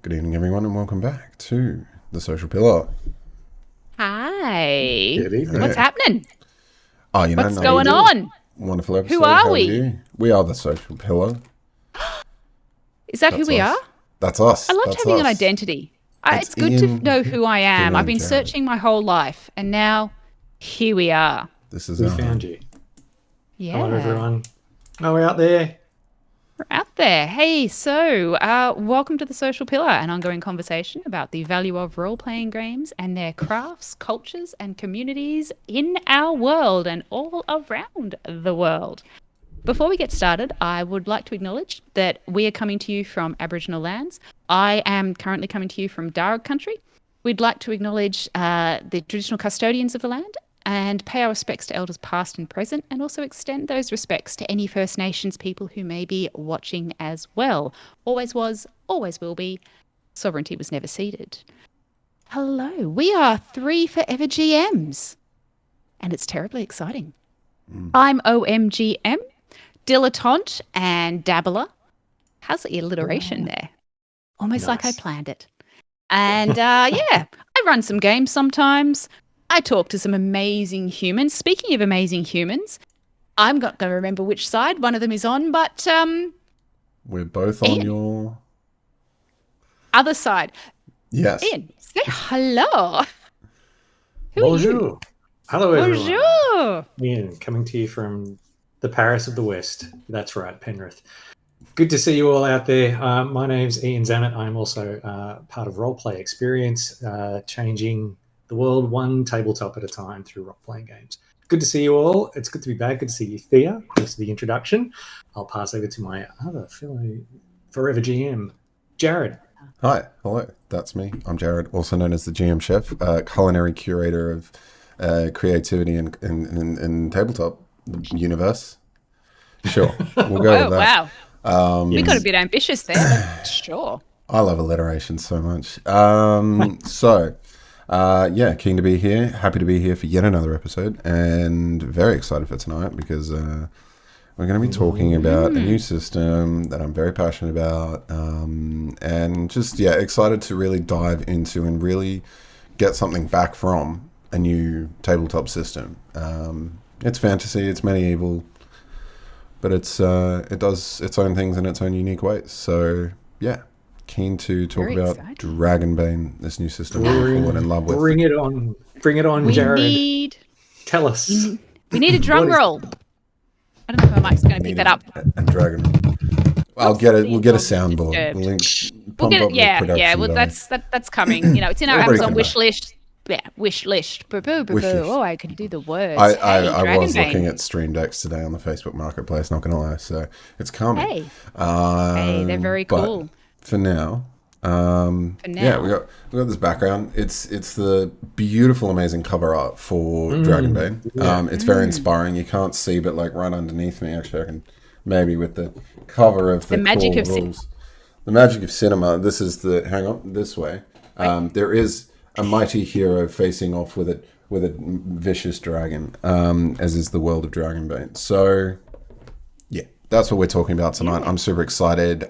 Good evening, everyone, and welcome back to The Social Pillar. Hi. Good evening. What's happening? Oh, you know, What's nothing. going on? Wonderful episode. Who are How we? you? We are The Social Pillar. Is that who That's we us. are? That's us. I loved That's having an us. identity. It's It's good to Ian, know who I am. Kieran, I've been Jarrod. searching my whole life, and now here we are. This is We our found you. Yeah. Hello, everyone. Oh, we're out there. We're out there. Hey, so welcome to The Social Pillar, an ongoing conversation about the value of role-playing games and their crafts, cultures, and communities in our world and all around the world. Before we get started, I would like to acknowledge that we are coming to you from Aboriginal lands. I am currently coming to you from Jarrod country. We'd like to acknowledge the traditional custodians of the land and pay our respects to elders past and present, and also extend those respects to any First Nations people who may be watching as well. Always was, always will be. Sovereignty was never ceded. Hello, we are 3 forever GMs, and it's terribly exciting. I'm OMGM, dilettante and dabbler. How's the alliteration there? Almost like I Nice. planned it. And yeah, I run some games sometimes. I talk to some amazing humans. Speaking of amazing humans, I'm not going to remember which side one of them is on, but We're both on Ian. your... Other side. Yes. Ian, say hello. Who Bonjour. are Hello, you? everyone. Bonjour. Ian, coming to you from the Paris of the West. That's right, Penrith. Good to see you all out there. My name's Ian Zammit. I'm also part of Roleplay Experience, changing the world one tabletop at a time through role-playing games. Good to see you all. It's good to be back. Good to see you, Thea. Thanks for the introduction. I'll pass over to my other fellow Forever GM, Jarrod. Hi. Hello. That's me. I'm Jarrod, also known as the GM Chef, culinary curator of creativity in tabletop universe. Sure. We'll go with that. Wow. We got a bit ambitious there, but sure. I love alliteration so much. Keen to be here. Happy to be here for yet another episode, and very excited for tonight because we're going to be talking about a new system that I'm very passionate about, and just excited to really dive into and really get something back from a new tabletop system. It's fantasy, it's medieval, but it does its own things in its own unique ways. So yeah. Keen to talk Very about exciting. Dragonbane, this new system we've fallen in love with. Bring it on, We Jarrod. need Tell us. we need a drum What is- roll. I don't know if my mic's going to pick that up. And Dragon. We'll get a soundboard. We'll We'll get it. Yeah. Well, value. that's coming. You know, it's in our We'll break Amazon it wish down. list. Yeah, wish list. Boo, boo, boo, Wish boo. list. Oh, I could do the words. I was Dragonbane. looking at Stream Decks today on the Facebook Marketplace, not going to lie. So it's coming. Hey, hey, they're very But cool. For now, now. we got this background. It's the beautiful, amazing cover art for Dragonbane. It's very inspiring. You can't see, but like right underneath me, actually, I can maybe with the cover of the magic core of rules. The magic of cinema. This is the hang on this way. There is a mighty hero facing off with a vicious dragon, as is the world of Dragonbane. So. That's what we're talking about tonight. I'm super excited.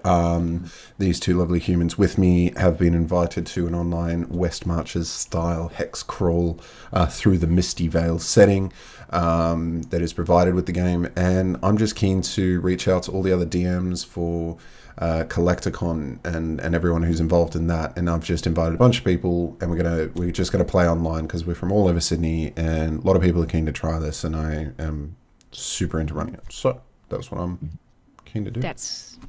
These two lovely humans with me have been invited to an online West Marches style hex crawl through the Misty Vale setting that is provided with the game. And I'm just keen to reach out to all the other DMs for Collecticon and everyone who's involved in that. And I've just invited a bunch of people, and we're just gonna play online because we're from all over Sydney, and a lot of people are keen to try this, and I am super into running it. So. That's what I'm keen to do. That's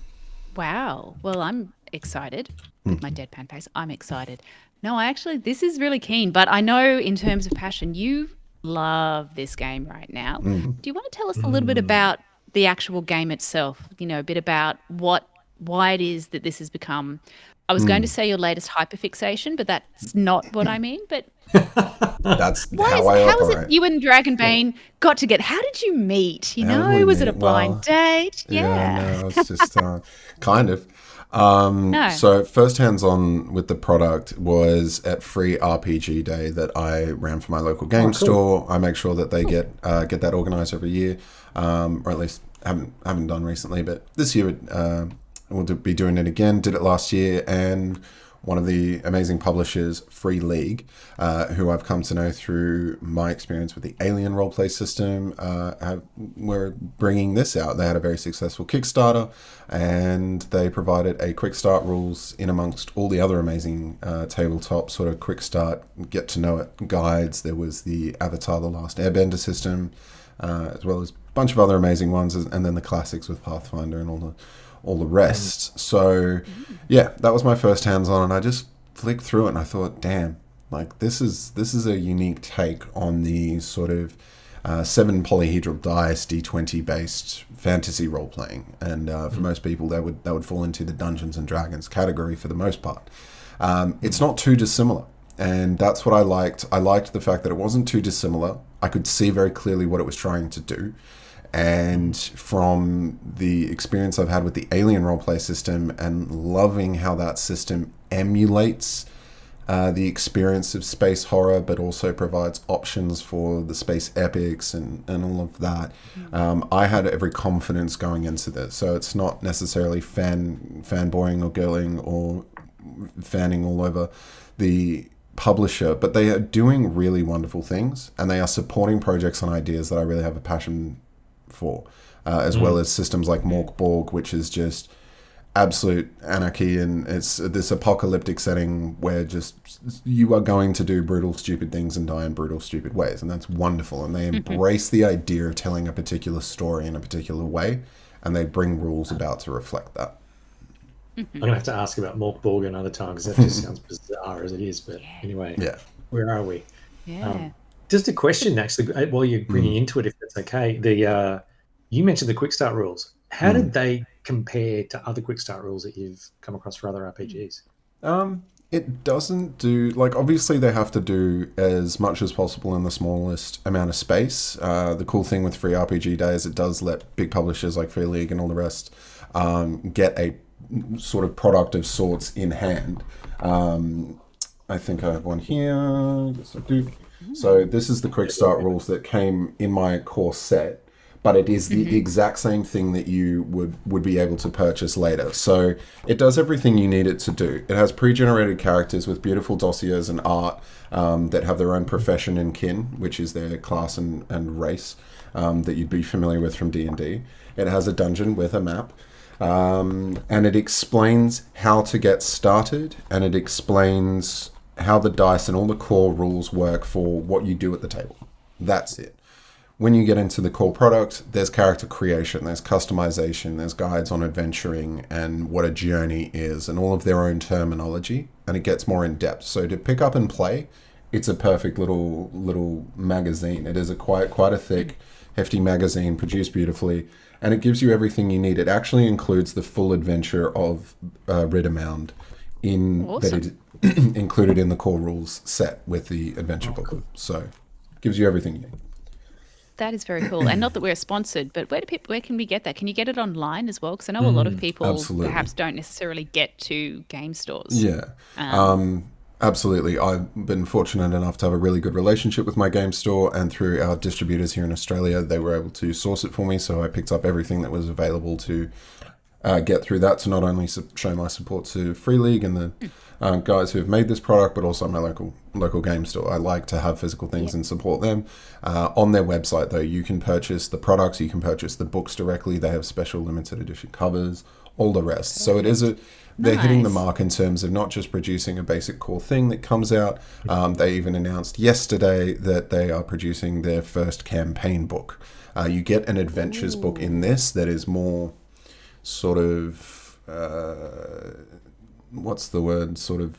wow. Well, I'm excited with my deadpan face. I'm excited. No, this is really keen, but I know in terms of passion, you love this game right now. Do you want to tell us a little bit about the actual game itself? You know, a bit about why it is that this has become. I was going to say your latest hyperfixation, but that's not what I mean. But That's how I how is operate. it you and Dragonbane got together? How did you meet? You How did we know, was it a meet? blind Well, date? No, it's just kind of. No. So first hands-on with the product was at Free RPG Day that I ran for my local game store. I make sure that they get that organized every year, or at least haven't done recently, but this year we'll be doing it again. Did it last year, and one of the amazing publishers, Free League, who I've come to know through my experience with the Alien roleplay system, were bringing this out. They had a very successful Kickstarter, and they provided a quick start rules in amongst all the other amazing tabletop sort of quick start, get to know it guides. There was the Avatar: The Last Airbender system, as well as a bunch of other amazing ones, and then the classics with Pathfinder and all the rest. So yeah, that was my first hands on, and I just flicked through it and I thought, damn, like this is a unique take on the sort of 7 polyhedral dice D20 based fantasy role playing, and for most people that would fall into the Dungeons and Dragons category for the most part. It's not too dissimilar, and that's what I liked. I liked the fact that it wasn't too dissimilar. I could see very clearly what it was trying to do. And from the experience I've had with the Alien roleplay system and loving how that system emulates the experience of space horror, but also provides options for the space epics and all of that, I had every confidence going into this. So it's not necessarily fanboying or girling or fanning all over the publisher, but they are doing really wonderful things, and they are supporting projects and ideas that I really have a passion for, as well as systems like Mork Borg, which is just absolute anarchy, and it's this apocalyptic setting where just you are going to do brutal, stupid things and die in brutal, stupid ways, and that's wonderful. And they embrace the idea of telling a particular story in a particular way, and they bring rules about to reflect that. I'm gonna have to ask about Mork Borg another time, because that just sounds bizarre as it is. But anyway, where are we? Just a question, actually, while you're bringing into it, if that's okay. You mentioned the quick start rules. How did they compare to other quick start rules that you've come across for other RPGs? It doesn't do, like, obviously they have to do as much as possible in the smallest amount of space. The cool thing with Free RPG Day is it does let big publishers like Free League and all the rest get a sort of product of sorts in hand. I think I have one here. Yes, I do. So this is the quick start rules that came in my core set, but it is the exact same thing that you would be able to purchase later. So it does everything you need it to do. It has pre-generated characters with beautiful dossiers and art that have their own profession and kin, which is their class and race that you'd be familiar with from D&D. It has a dungeon with a map. And it explains how to get started, and it explains how the dice and all the core rules work for what you do at the table. That's it. When you get into the core product, there's character creation, there's customization, there's guides on adventuring and what a journey is, and all of their own terminology, and it gets more in depth. So to pick up and play, it's a perfect little magazine. It is quite a thick, hefty magazine, produced beautifully, and it gives you everything you need. It actually includes the full adventure of Riddermound that it included in the core rules set with the adventure booklet. So it gives you everything you need. That is very cool. And not that we're sponsored, but where can we get that? Can you get it online as well? Because I know a lot of people perhaps don't necessarily get to game stores. Yeah. Absolutely. I've been fortunate enough to have a really good relationship with my game store, and through our distributors here in Australia, they were able to source it for me. So I picked up everything that was available to get through that, to not only show my support to Free League and the guys who have made this product, but also my local game store. I like to have physical things and support them. On their website, though, you can purchase the products, you can purchase the books directly. They have special limited edition covers, all the rest. So it is they're hitting the mark in terms of not just producing a basic core thing that comes out. They even announced yesterday that they are producing their first campaign book. You get an adventures book in this that is more sort of, sort of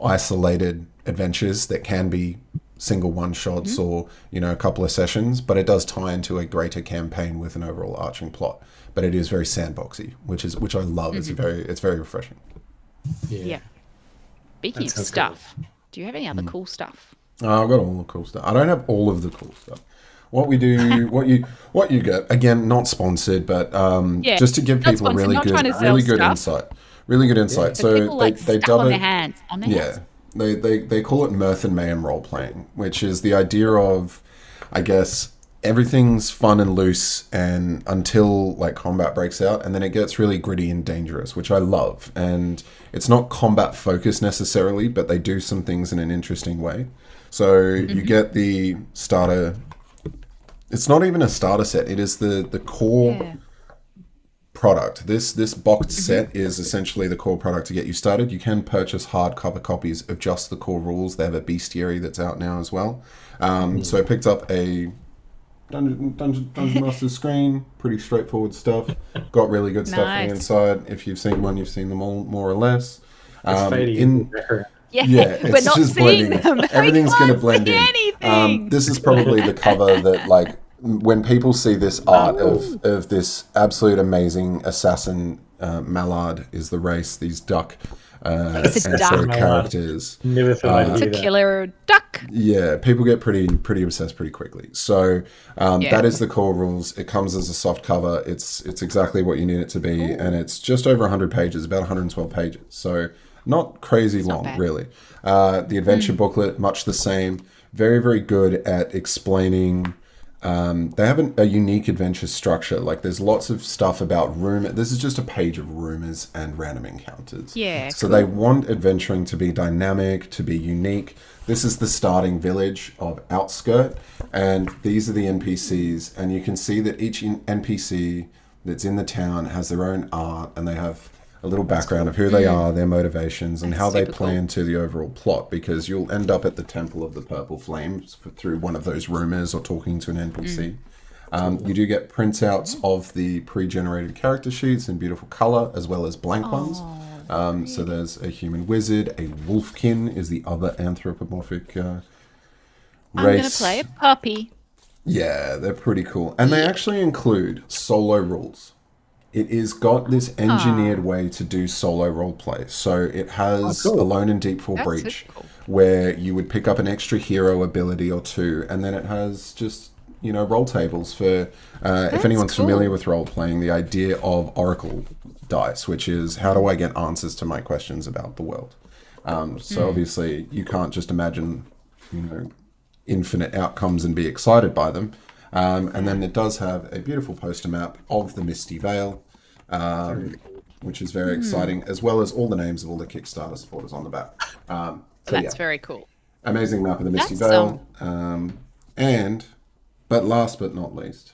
isolated adventures that can be single one-shots or, a couple of sessions, but it does tie into a greater campaign with an overall arching plot. But it is very sandboxy, which I love. It's very refreshing. Yeah. Speaking of stuff, do you have any other cool stuff? I've got all the cool stuff. I don't have all of the cool stuff. What we do, what you get, again, not sponsored, but just to give people a really good insight. Really good insight. Yeah. So they dub it. Hands. They call it mirth and mayhem role playing, which is the idea of, I guess, everything's fun and loose, and until like combat breaks out, and then it gets really gritty and dangerous, which I love. And it's not combat focused necessarily, but they do some things in an interesting way. So you get the starter. It's not even a starter set. It is the core product. This boxed set is essentially the core product to get you started. You can purchase hardcover copies of just the core rules. They have a bestiary that's out now as well. So I picked up a Dungeon Master screen. Pretty straightforward stuff. Got really good stuff on the inside. If you've seen one, you've seen them all more or less. It's fading. We're it's not just seeing blending. them. Everything's going to blend in. Anything. This is probably the cover that, like, when people see this art of this absolute amazing assassin, Mallard is the race, these duck characters. Never thought I'd It's do a that. killer duck. Yeah, people get pretty obsessed pretty quickly. So that is the core rules. It comes as a soft cover. It's exactly what you need it to be, and it's just over 100 pages, about 112 pages. So not crazy long, really. The adventure booklet, much the same. Very, very good at explaining. They have a unique adventure structure. Like, there's lots of stuff about rumor. This is just a page of rumors and random encounters. Yeah. So they want adventuring to be dynamic, to be unique. This is the starting village of Outskirt, and these are the NPCs. And you can see that each NPC that's in the town has their own art, and they have a little background of who they are, their motivations, and how they play into the overall plot, because you'll end up at the Temple of the Purple Flames through one of those rumors or talking to an NPC. You do get printouts of the pre-generated character sheets in beautiful color, as well as blank ones. So there's a human wizard, a wolfkin is the other anthropomorphic race. I'm going to play a puppy. Yeah, they're pretty cool. And they actually include solo rules. It is got this engineered way to do solo roleplay. So it has Alone in Deepfall Breach, where you would pick up an extra hero ability or two, and then it has just, roll tables for, if anyone's familiar with role-playing, the idea of Oracle dice, which is, how do I get answers to my questions about the world? So obviously you can't just imagine, infinite outcomes and be excited by them. And then it does have a beautiful poster map of the Misty Vale, which is very exciting, as well as all the names of all the Kickstarter supporters on the back. That's very cool. Amazing map of the Misty Vale. But last but not least,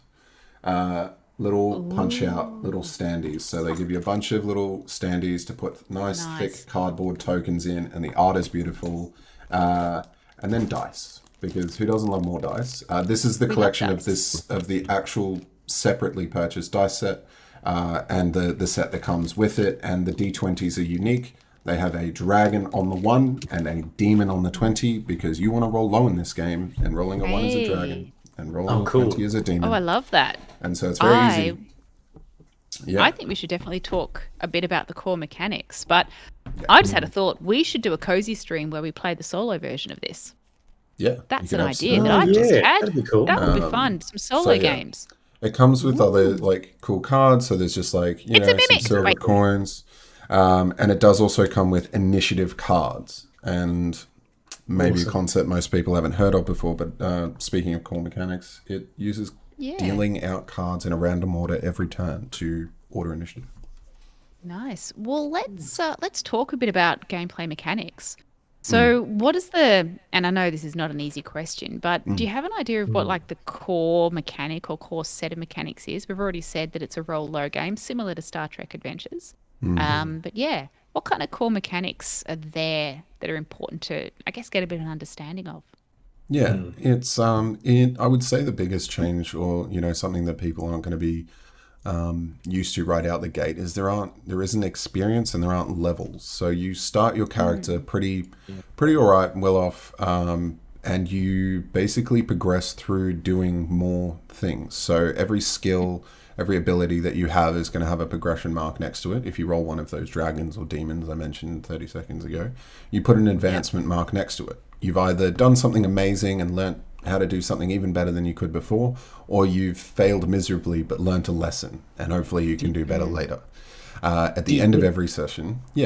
little punch-out little standees. So they give you a bunch of little standees to put nice. Thick cardboard tokens in, and the art is beautiful. And then dice. Because who doesn't love more dice? This is the collection of the actual separately purchased dice set, and the set that comes with it. And the D20s are unique. They have a dragon on the 1 and a demon on the 20, because you want to roll low in this game, and rolling a 1 is a dragon, and rolling a 20 is a demon. Oh, I love that. And so it's very easy. Yeah. I think we should definitely talk a bit about the core mechanics, but I just had a thought. We should do a cozy stream where we play the solo version of this. Yeah, that's an idea that I just had. That'd be cool. That would be fun. Some solo games. It comes with other cool cards. So there's just some silver coins, and it does also come with initiative cards, and maybe a concept most people haven't heard of before. But speaking of core mechanics, it uses dealing out cards in a random order every turn to order initiative. Nice. Well, let's talk a bit about gameplay mechanics. So what is and I know this is not an easy question, but do you have an idea of what the core mechanic or core set of mechanics is? We've already said that it's a roll low game, similar to Star Trek Adventures. But yeah, what kind of core mechanics are there that are important to, I guess, get a bit of an understanding of? Yeah, it's I would say the biggest change, or something that people aren't going to be used to right out the gate, is there isn't experience and there aren't levels. So you start your character pretty all right, well off, and you basically progress through doing more things. So every skill, every ability that you have is going to have a progression mark next to it. If you roll one of those dragons or demons I mentioned 30 seconds ago, you put an advancement mark next to it. You've either done something amazing and learnt how to do something even better than you could before, or you've failed miserably but learnt a lesson, and hopefully you can do better later. At the end of every session, Do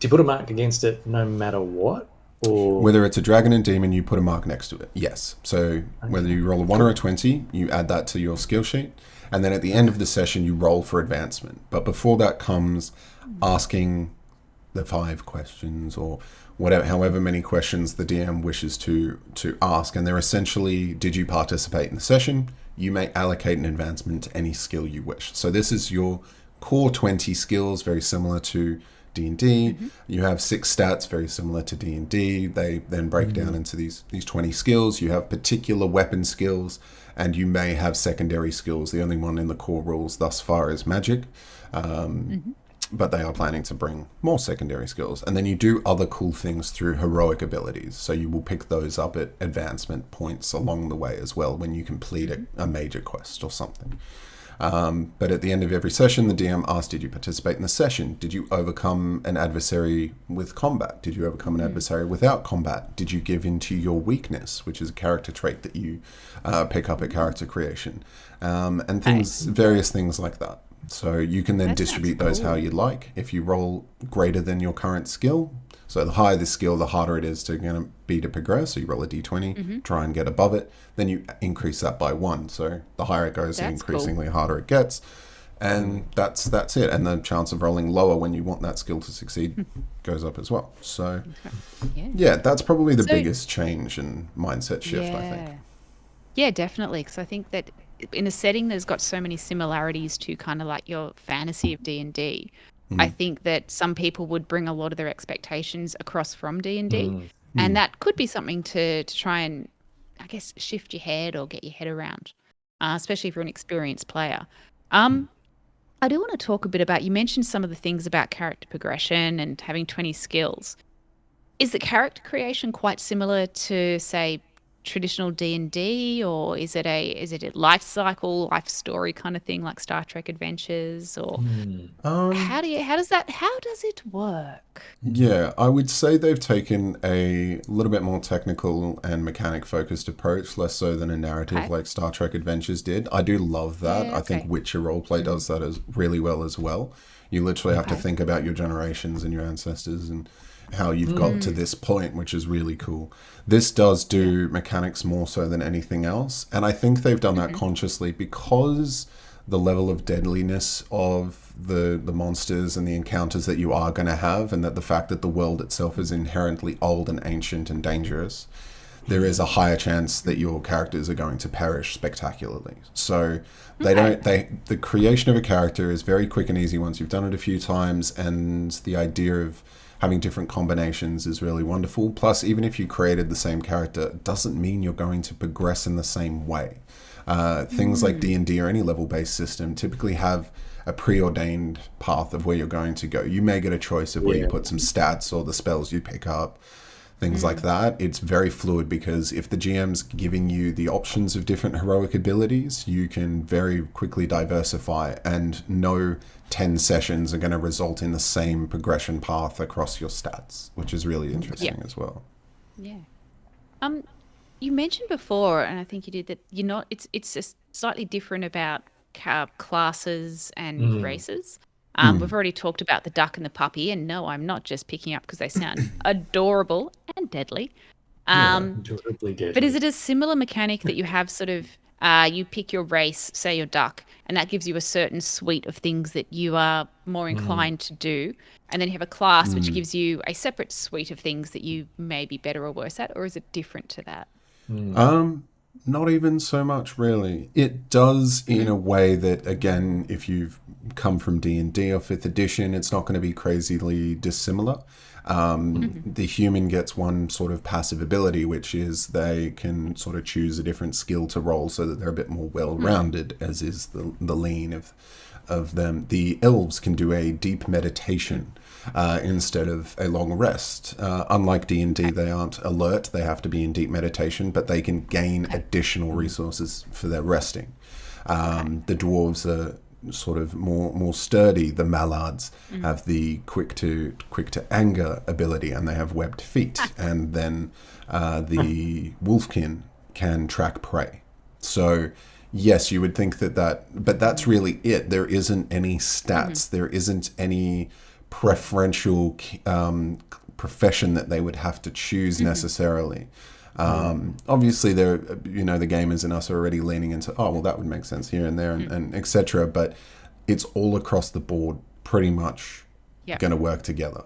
you put a mark against it no matter what? Or Whether it's a dragon and demon, you put a mark next to it. Yes. So whether you roll a 1 or a 20, you add that to your skill sheet. And then at the end of the session, you roll for advancement. But before that comes asking the 5 questions or whatever, however many questions the DM wishes to ask. And they're essentially, did you participate in the session? You may allocate an advancement to any skill you wish. So this is your core 20 skills, very similar to D&D. You have 6 stats, very similar to D&D. They then break down into these 20 skills. You have particular weapon skills, and you may have secondary skills. The only one in the core rules thus far is magic. But they are planning to bring more secondary skills. And then you do other cool things through heroic abilities. So you will pick those up at advancement points along the way as well when you complete a major quest or something. But at the end of every session, the DM asks, did you participate in the session? Did you overcome an adversary with combat? Did you overcome an adversary without combat? Did you give into your weakness, which is a character trait that you pick up at character creation? And things, various things like that. So you can then distribute those how you like. If you roll greater than your current skill, so the higher the skill, the harder it is to progress. So you roll a d20, try and get above it. Then you increase that by 1. So the higher it goes, the increasingly harder it gets. And that's it. And the chance of rolling lower when you want that skill to succeed goes up as well. So yeah, that's probably the biggest change and mindset shift, I think. Yeah, definitely. Because I think that in a setting that's got so many similarities to kind of like your fantasy of D&D, I think that some people would bring a lot of their expectations across from D&D. And that could be something to try and, I guess, shift your head or get your head around, especially if you're an experienced player. I do want to talk a bit about, you mentioned some of the things about character progression and having 20 skills. Is the character creation quite similar to, say, traditional D&D, or is it a life cycle, life story kind of thing like Star Trek Adventures, or how does it work? Yeah, I would say they've taken a little bit more technical and mechanic focused approach, less so than a narrative like Star Trek Adventures did. I do love that. I think Witcher Roleplay does that as really well as well. You literally have to think about your generations and your ancestors and how you've got to this point, which is really cool. This does do mechanics more so than anything else. And I think they've done that consciously because the level of deadliness of the monsters and the encounters that you are going to have, and that the fact that the world itself is inherently old and ancient and dangerous, there is a higher chance that your characters are going to perish spectacularly. So the creation of a character is very quick and easy once you've done it a few times, and the idea of having different combinations is really wonderful. Plus, even if you created the same character, it doesn't mean you're going to progress in the same way. Things like D&D or any level-based system typically have a preordained path of where you're going to go. You may get a choice of where you put some stats or the spells you pick up, things like that. It's very fluid because if the GM's giving you the options of different heroic abilities, you can very quickly diversify, and no 10 sessions are going to result in the same progression path across your stats, which is really interesting as well. Yeah. You mentioned before, and I think you did, that you're not. It's just slightly different about classes and races. We've already talked about the duck and the puppy, and no, I'm not just picking up because they sound adorable and deadly. Adorably deadly. But is it a similar mechanic that you have sort of, you pick your race, say your duck, and that gives you a certain suite of things that you are more inclined to do, and then you have a class which gives you a separate suite of things that you may be better or worse at, or is it different to that? Not even so much, really. It does in a way that, again, if you've come from D&D or 5th edition, it's not going to be crazily dissimilar. The human gets one sort of passive ability, which is they can sort of choose a different skill to roll so that they're a bit more well-rounded, as is the lean of them. The elves can do a deep meditation instead of a long rest. Unlike D&D, they aren't alert. They have to be in deep meditation, but they can gain additional resources for their resting. The dwarves are sort of more sturdy. The mallards have the quick to anger ability, and they have webbed feet. And then the wolfkin can track prey. So yes, you would think but that's really it. There isn't any stats. There isn't any preferential profession that they would have to choose necessarily. Obviously, the gamers in us are already leaning into, oh, well, that would make sense here and there, and etc. But it's all across the board, pretty much going to work together.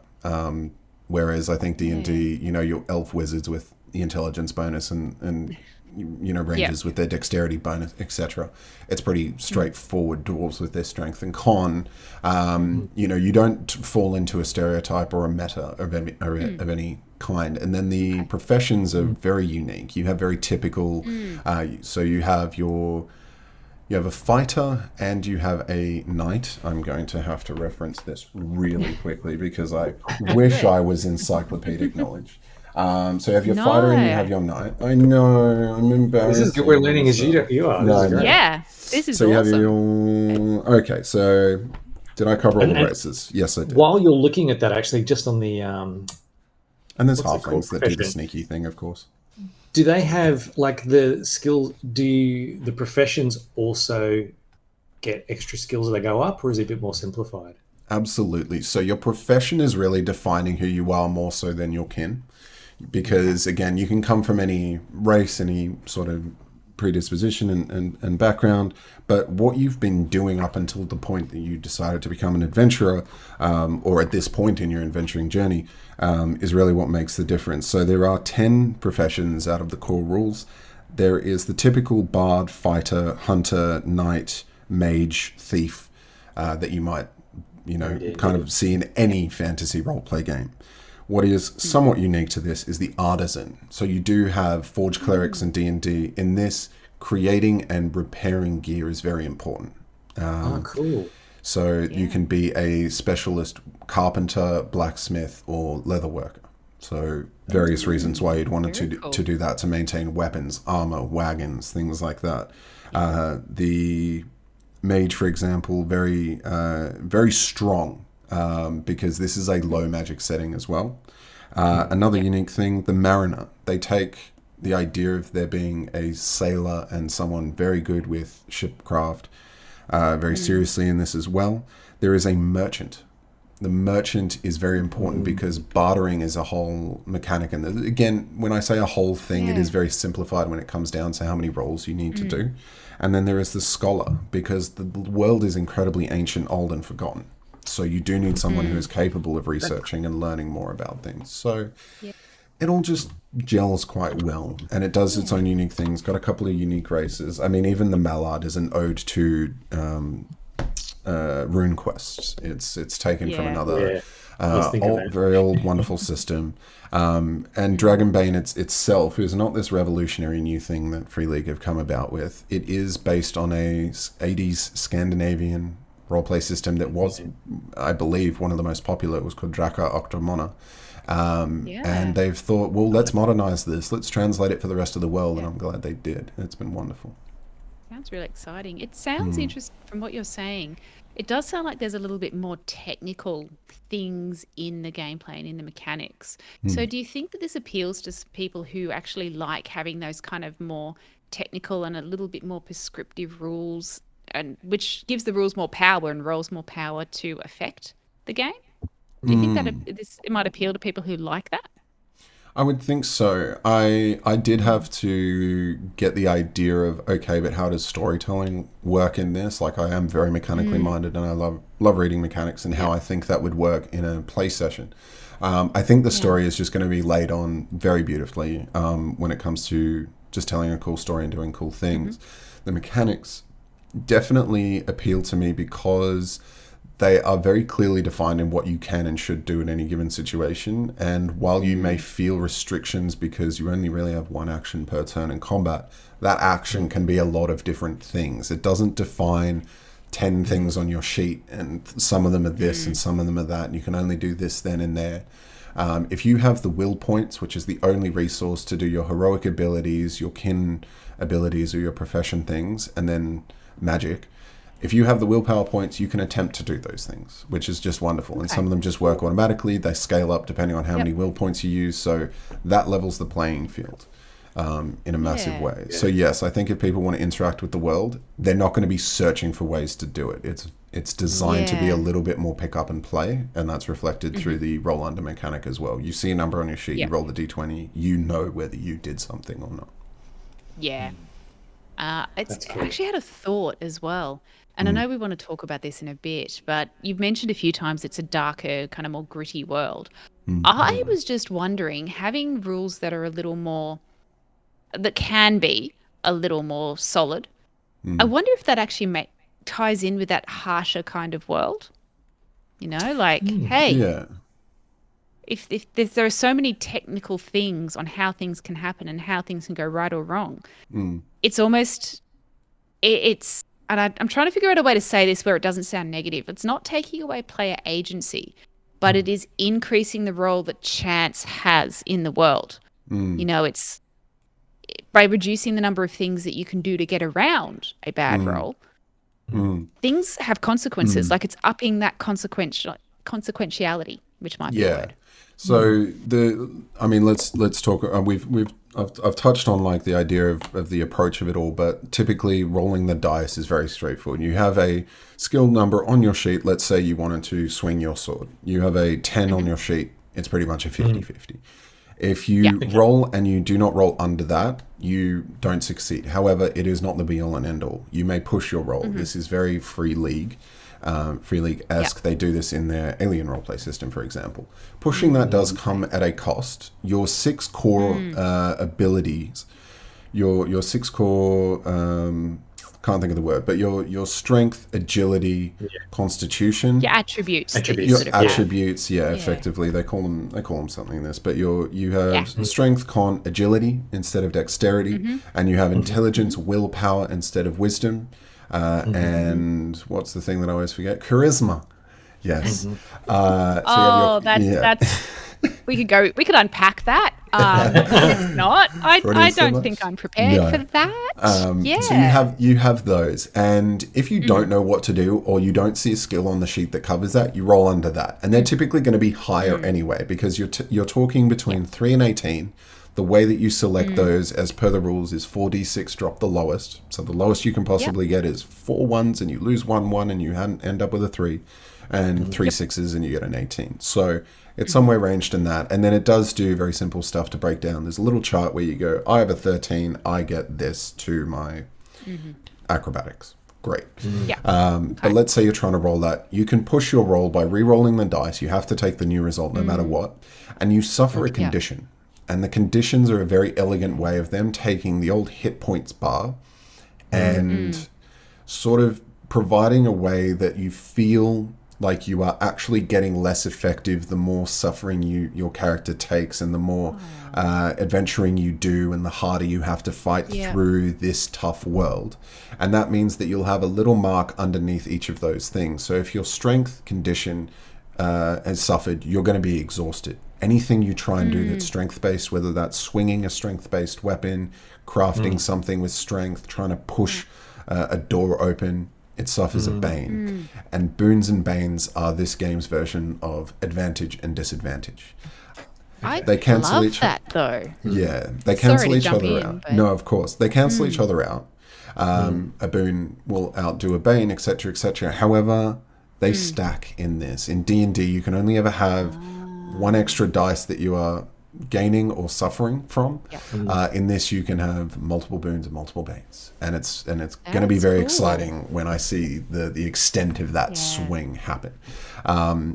Whereas I think D&D, your elf wizards with the intelligence bonus and rangers with their dexterity bonus, etc. It's pretty straightforward. Dwarves with their strength and con. You don't fall into a stereotype or a meta of any kind. And then the professions are very unique. You have very typical. So you have a fighter and you have a knight. I'm going to have to reference this really quickly because I wish I was encyclopedic knowledge. So you have your fighter and you have your knight. I know, I'm embarrassed. This is we're learning as you are. No, this is so you awesome. have your... Okay, so did I cover all the races? Yes, I did. While you're looking at that, actually, just on the... and there's halflings that do the sneaky thing, of course. Do they have, like, the skills... Do the professions also get extra skills as they go up, or is it a bit more simplified? Absolutely. So your profession is really defining who you are more so than your kin. Because, again, you can come from any race, any sort of predisposition and background, but what you've been doing up until the point that you decided to become an adventurer, or at this point in your adventuring journey, is really what makes the difference. So there are 10 professions out of the core rules. There is the typical bard, fighter, hunter, knight, mage, thief, that you might, kind of see in any fantasy roleplay game. What is somewhat unique to this is the artisan. So you do have forge clerics and D&D. In this, creating and repairing gear is very important. Cool. So you can be a specialist carpenter, blacksmith, or leather worker. So various reasons why you'd want to do that, to maintain weapons, armor, wagons, things like that. The mage, for example, very strong. Because this is a low magic setting as well. Another unique thing, the mariner. They take the idea of there being a sailor and someone very good with shipcraft very seriously in this as well. There is a merchant. The merchant is very important because bartering is a whole mechanic. And again, when I say a whole thing, it is very simplified when it comes down to how many rolls you need to do. And then there is the scholar, because the world is incredibly ancient, old, and forgotten. So you do need someone who is capable of researching and learning more about things. So it all just gels quite well. And it does its own unique things. Got a couple of unique races. I mean, even the Mallard is an ode to rune quests. It's taken from another very old, wonderful system. And Dragonbane itself is not this revolutionary new thing that Free League have come about with. It is based on a 80s Scandinavian roleplay system that was, I believe, one of the most popular. It was called Draka Octomona. And they've thought, well, let's modernize this. Let's translate it for the rest of the world. And I'm glad they did. It's been wonderful. Sounds really exciting. It sounds interesting from what you're saying. It does sound like there's a little bit more technical things in the gameplay and in the mechanics. So do you think that this appeals to people who actually like having those kind of more technical and a little bit more prescriptive rules, and which gives the rules more power and roles more power to affect the game? Do you think that it might appeal to people who like that? I would think so. I did have to get the idea of, okay, but how does storytelling work in this? Like, I am very mechanically minded, and I love reading mechanics and how I think that would work in a play session. I think the story is just going to be laid on very beautifully when it comes to just telling a cool story and doing cool things. The mechanics definitely appeal to me because they are very clearly defined in what you can and should do in any given situation. And while you may feel restrictions because you only really have one action per turn in combat, that action can be a lot of different things. It doesn't define 10 things on your sheet and some of them are this and some of them are that, and you can only do this then and there. If you have the will points, which is the only resource to do your heroic abilities, your kin abilities, or your profession things, and then magic, if you have the willpower points, you can attempt to do those things, which is just wonderful. And some of them just work automatically. They scale up depending on how many will points you use. So that levels the playing field in a massive way. So yes, I think if people want to interact with the world, they're not going to be searching for ways to do it. It's It's designed to be Yeah. a little bit more pick up and play, and that's reflected through the roll under mechanic as well. You see a number on your sheet, Yeah. you roll the d20, you know whether you did something or not. Yeah. It's That's cool. I actually had a thought as well. And I know we want to talk about this in a bit, but you've mentioned a few times it's a darker, kind of more gritty world. I was just wondering, having rules that are a little more, that can be a little more solid, I wonder if that actually ties in with that harsher kind of world. You know, like, hey, Yeah. if there are so many technical things on how things can happen and how things can go right or wrong, it's almost, it's, and I'm trying to figure out a way to say this where it doesn't sound negative. It's not taking away player agency, but it is increasing the role that chance has in the world. You know, it's by reducing the number of things that you can do to get around a bad roll. Things have consequences, like it's upping that consequentiality, which might be a word. So let's talk. I've touched on like the idea of the approach of it all, but typically rolling the dice is very straightforward. You have a skill number on your sheet. Let's say you wanted to swing your sword. You have a 10 on your sheet. It's pretty much a 50-50. If you roll and you do not roll under that, you don't succeed. However, it is not the be all and end all. You may push your roll. This is very free league. Free League-esque. They do this in their Alien roleplay system, for example. Pushing that does come at a cost. Your 6 core abilities, your 6 core, can't think of the word, but your strength, agility, constitution. Your attributes. Attributes. Your attributes, effectively. They call them something in this, but you have strength, con, agility instead of dexterity, and you have intelligence, willpower instead of wisdom. And what's the thing that I always forget? Charisma. Yes. That's we could unpack that. It's not. I don't think I'm prepared for that. So you have those, and if you don't know what to do or you don't see a skill on the sheet that covers that, you roll under that, and they're typically going to be higher anyway because you're talking between 3 and 18. The way that you select those, as per the rules, is 4d6 drop the lowest. So the lowest you can possibly get is 4 1s, and you lose 1 1, and you end up with a 3, and 3 6s, and you get an 18. So it's somewhere ranged in that. And then it does do very simple stuff to break down. There's a little chart where you go, I have a 13, I get this to my acrobatics. Great. But let's say you're trying to roll that. You can push your roll by re-rolling the dice. You have to take the new result no matter what. And you suffer a condition. And the conditions are a very elegant way of them taking the old hit points bar and sort of providing a way that you feel like you are actually getting less effective the more suffering your character takes and the more adventuring you do and the harder you have to fight through this tough world. And that means that you'll have a little mark underneath each of those things. So if your strength condition has suffered, you're going to be exhausted. Anything you try and do that's strength-based, whether that's swinging a strength-based weapon, crafting something with strength, trying to push a door open, it suffers a bane. And boons and banes are this game's version of advantage and disadvantage. They cancel love each that though. Yeah, they cancel each jump other in, out. but- No, of course. They cancel each other out. A boon will outdo a bane, etc., etc. However, they stack in this. In D&D, you can only ever have one extra dice that you are gaining or suffering from. In this, you can have multiple boons and multiple banes, and it's going to be very exciting when I see the extent of that swing happen.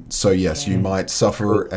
So yes, you might suffer.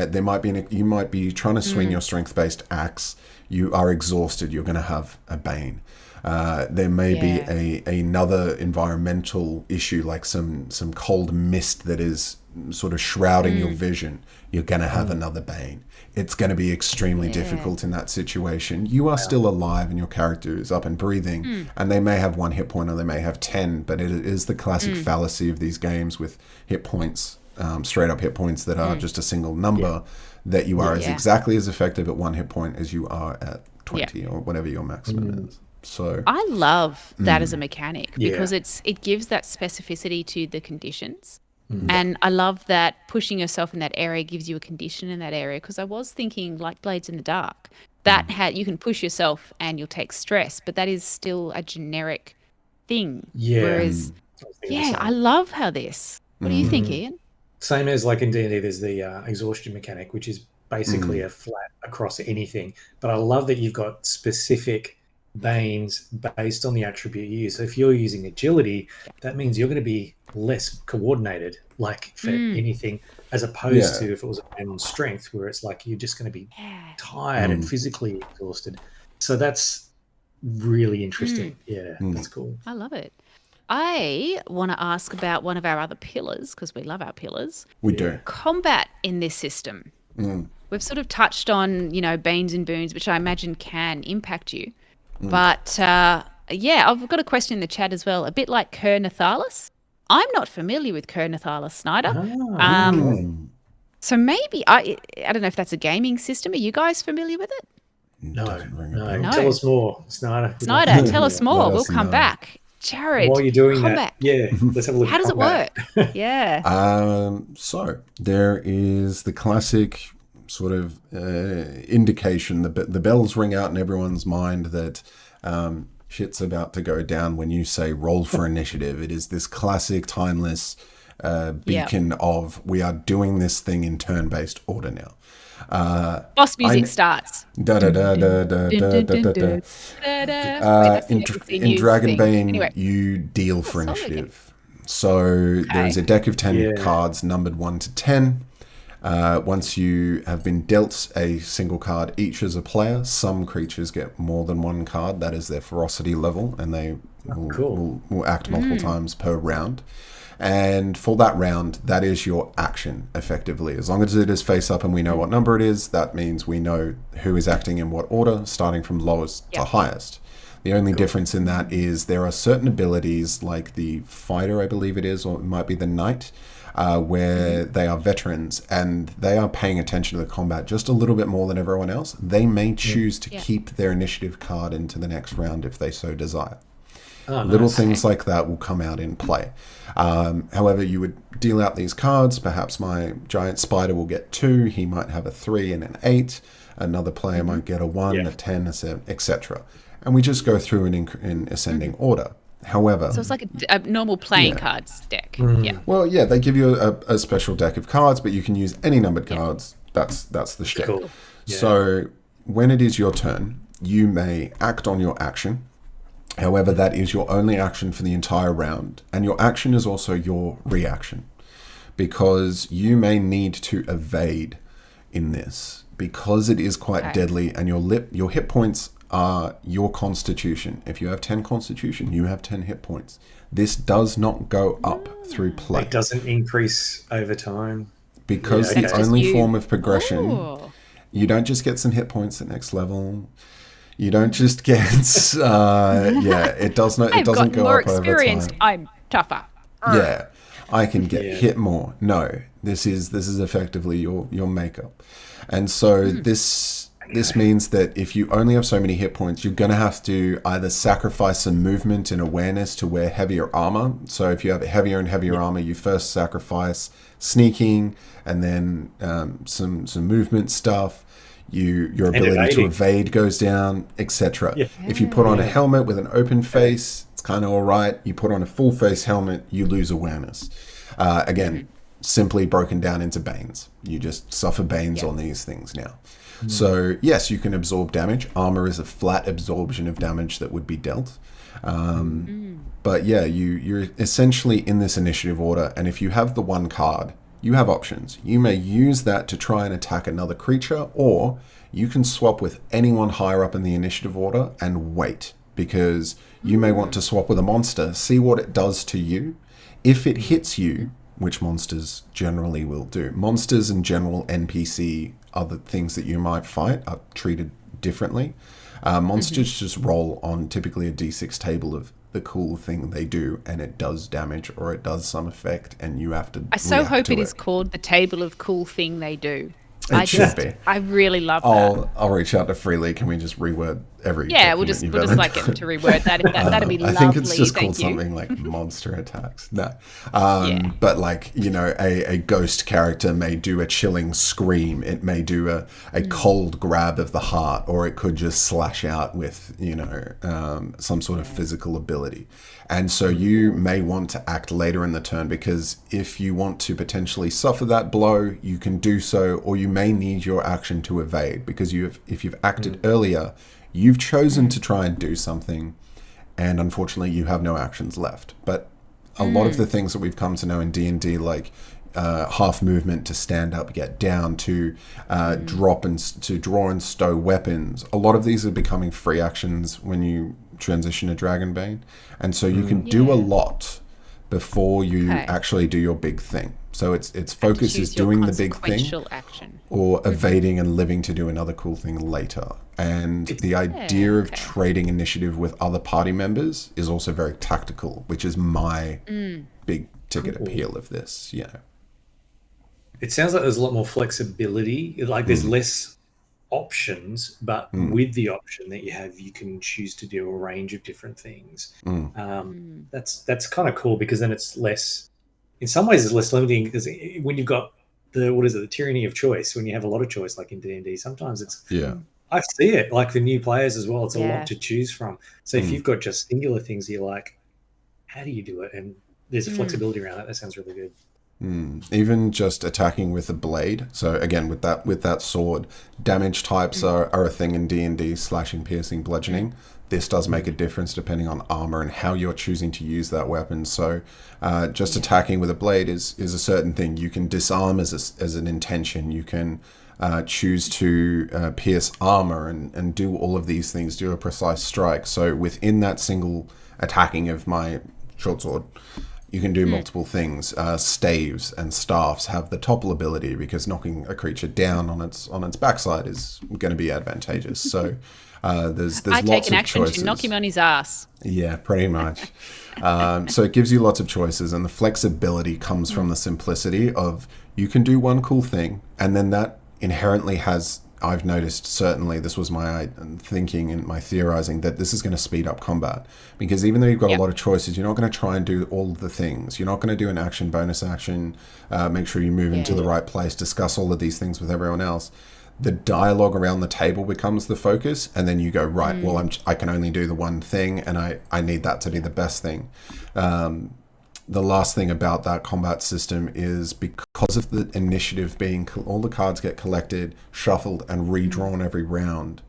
You might be trying to swing your strength-based axe. You are exhausted. You're going to have a bane. There may be another environmental issue, like some cold mist that is sort of shrouding your vision. You're going to have another bane. It's going to be extremely difficult in that situation. You are still alive and your character is up and breathing, and they may have 1 hit point or they may have 10, but it is the classic fallacy of these games with hit points, straight up hit points that are just a single number, that you are exactly as effective at 1 hit point as you are at 20 or whatever your maximum is. So I love that as a mechanic because it gives that specificity to the conditions. And I love that pushing yourself in that area gives you a condition in that area, because I was thinking like Blades in the Dark, that you can push yourself and you'll take stress, but that is still a generic thing. Whereas I was thinking the Yeah, same. I love how this. What do you think, Ian? Same as like in D&D, there's the exhaustion mechanic, which is basically a flat across anything. But I love that you've got specific banes based on the attribute you use. So if you're using agility, that means you're going to be less coordinated, like for anything, as opposed to if it was a bane on strength, where it's like you're just going to be tired and physically exhausted. So that's really interesting. Yeah, that's cool. I love it. I want to ask about one of our other pillars, because we love our pillars. We do. Combat in this system. We've sort of touched on, beans and boons, which I imagine can impact you. But yeah, I've got a question in the chat as well. A bit like Ker Nathalis. I'm not familiar with Ker Nathalis Snyder. So maybe, I don't know if that's a gaming system. Are you guys familiar with it? No. No. Tell us more, Snyder. Snyder, tell us more. Let We'll us come know. back. Jarrod, While you're doing combat. that, yeah, let's have a look. How at does it combat. work? Yeah. So there is the classic sort of indication. The bells ring out in everyone's mind that shit's about to go down when you say roll for initiative. It is this classic, timeless beacon of we are doing this thing in turn-based order now. Boss music starts. In Dragonbane, you deal for initiative. So there's a deck of 10 cards numbered 1 to 10. Once you have been dealt a single card each as a player, some creatures get more than one card. That is their ferocity level, and they will act multiple times per round. And for that round, that is your action, effectively. As long as it is face up and we know what number it is, that means we know who is acting in what order, starting from lowest to highest. The only difference in that is there are certain abilities, like the fighter, I believe it is, or it might be the knight, where they are veterans and they are paying attention to the combat just a little bit more than everyone else. They may choose to keep their initiative card into the next round if they so desire. Little things like that will come out in play. However, you would deal out these cards. Perhaps my giant spider will get 2. He might have a 3 and an 8. Another player might get a 1, a 10, etc. And we just go through in ascending order. However, So it's like a normal playing cards deck. Yeah. well, yeah, they give you a special deck of cards, but you can use any numbered cards. That's the shtick. Cool. Yeah. So when it is your turn, you may act on your action. However, that is your only action for the entire round. And your action is also your reaction. Because you may need to evade in this. Because it is quite deadly, and your hit points are your constitution. If you have 10 constitution, you have 10 hit points. This does not go up through play. It doesn't increase over time. Because Yeah, the okay. only form of progression, Ooh. you don't just get some hit points at next level. You don't just get, it does not. It I've doesn't got go more up over experience. time. I'm tougher. Yeah, I can get hit more. No, this is effectively your makeup, and so this means that if you only have so many hit points, you're going to have to either sacrifice some movement and awareness to wear heavier armor. So if you have heavier and heavier armor, you first sacrifice sneaking, and then some movement stuff. Your ability to evade goes down, etc. Yeah. If you put on a helmet with an open face, it's kind of all right. You put on a full face helmet, you lose awareness. Again, simply broken down into banes. You just suffer banes on these things now. So yes, you can absorb damage. Armor is a flat absorption of damage that would be dealt. But yeah, you're essentially in this initiative order, and if you have the one card, you have options. You may use that to try and attack another creature, or you can swap with anyone higher up in the initiative order and wait, because you may want to swap with a monster, see what it does to you. If it hits you, which monsters generally will do, monsters and general NPC, other things that you might fight, are treated differently. Monsters just roll on typically a d6 table of the cool thing they do, and it does damage or it does some effect, and you have to I so react hope to it is called the table of cool thing they do. It should be. I really love that. I'll reach out to Freely. Can we just reword every? Yeah, we'll document just you've we'll just ever like get done? them to reword that. That'd be I lovely. think it's just Thank called you. something like monster attacks. No, Yeah. but like a ghost character may do a chilling scream. It may do a cold grab of the heart, or it could just slash out with some sort of physical ability. And so you may want to act later in the turn, because if you want to potentially suffer that blow, you can do so, or you may need your action to evade, because if you've acted earlier, you've chosen to try and do something, and unfortunately you have no actions left. But a lot of the things that we've come to know in D&D, like half movement to stand up, get down, to drop and to draw and stow weapons, a lot of these are becoming free actions when you transition to Dragonbane, and so you can do a lot before you actually do your big thing. So its focus is doing the big thing, action. or evading and living to do another cool thing later. And the idea of trading initiative with other party members is also very tactical, which is my big ticket appeal of this. It sounds like there's a lot more flexibility. Like there's less options, but with the option that you have, you can choose to do a range of different things. That's kind of cool, because then it's less, in some ways it's less limiting, because when you've got the tyranny of choice, when you have a lot of choice like in D&D, sometimes it's I see it like for new players as well. It's a lot to choose from. So if you've got just singular things, you're like, how do you do it? And there's a flexibility around that. That sounds really good. Even just attacking with a blade. So again, with that sword, damage types are a thing in D&D: slashing, piercing, bludgeoning. This does make a difference depending on armor and how you're choosing to use that weapon. So just attacking with a blade is a certain thing. You can disarm as an intention. You can choose to pierce armor and do all of these things, do a precise strike. So within that single attacking of my short sword, you can do multiple things. Staves and staffs have the topple ability, because knocking a creature down on its backside is going to be advantageous. So there's I lots take an of action choices. to knock him on his ass. Yeah, pretty much. So it gives you lots of choices, and the flexibility comes from the simplicity of you can do one cool thing, and then that inherently has, I've noticed, certainly this was my thinking and my theorizing, that this is going to speed up combat, because even though you've got a lot of choices, you're not going to try and do all of the things. You're not going to do an action, bonus action, make sure you move into the right place, discuss all of these things with everyone else. The dialogue around the table becomes the focus, and then you go, right, well, I can only do the one thing, and I need that to be the best thing. The last thing about that combat system is, because of the initiative being, all the cards get collected, shuffled, and redrawn every round.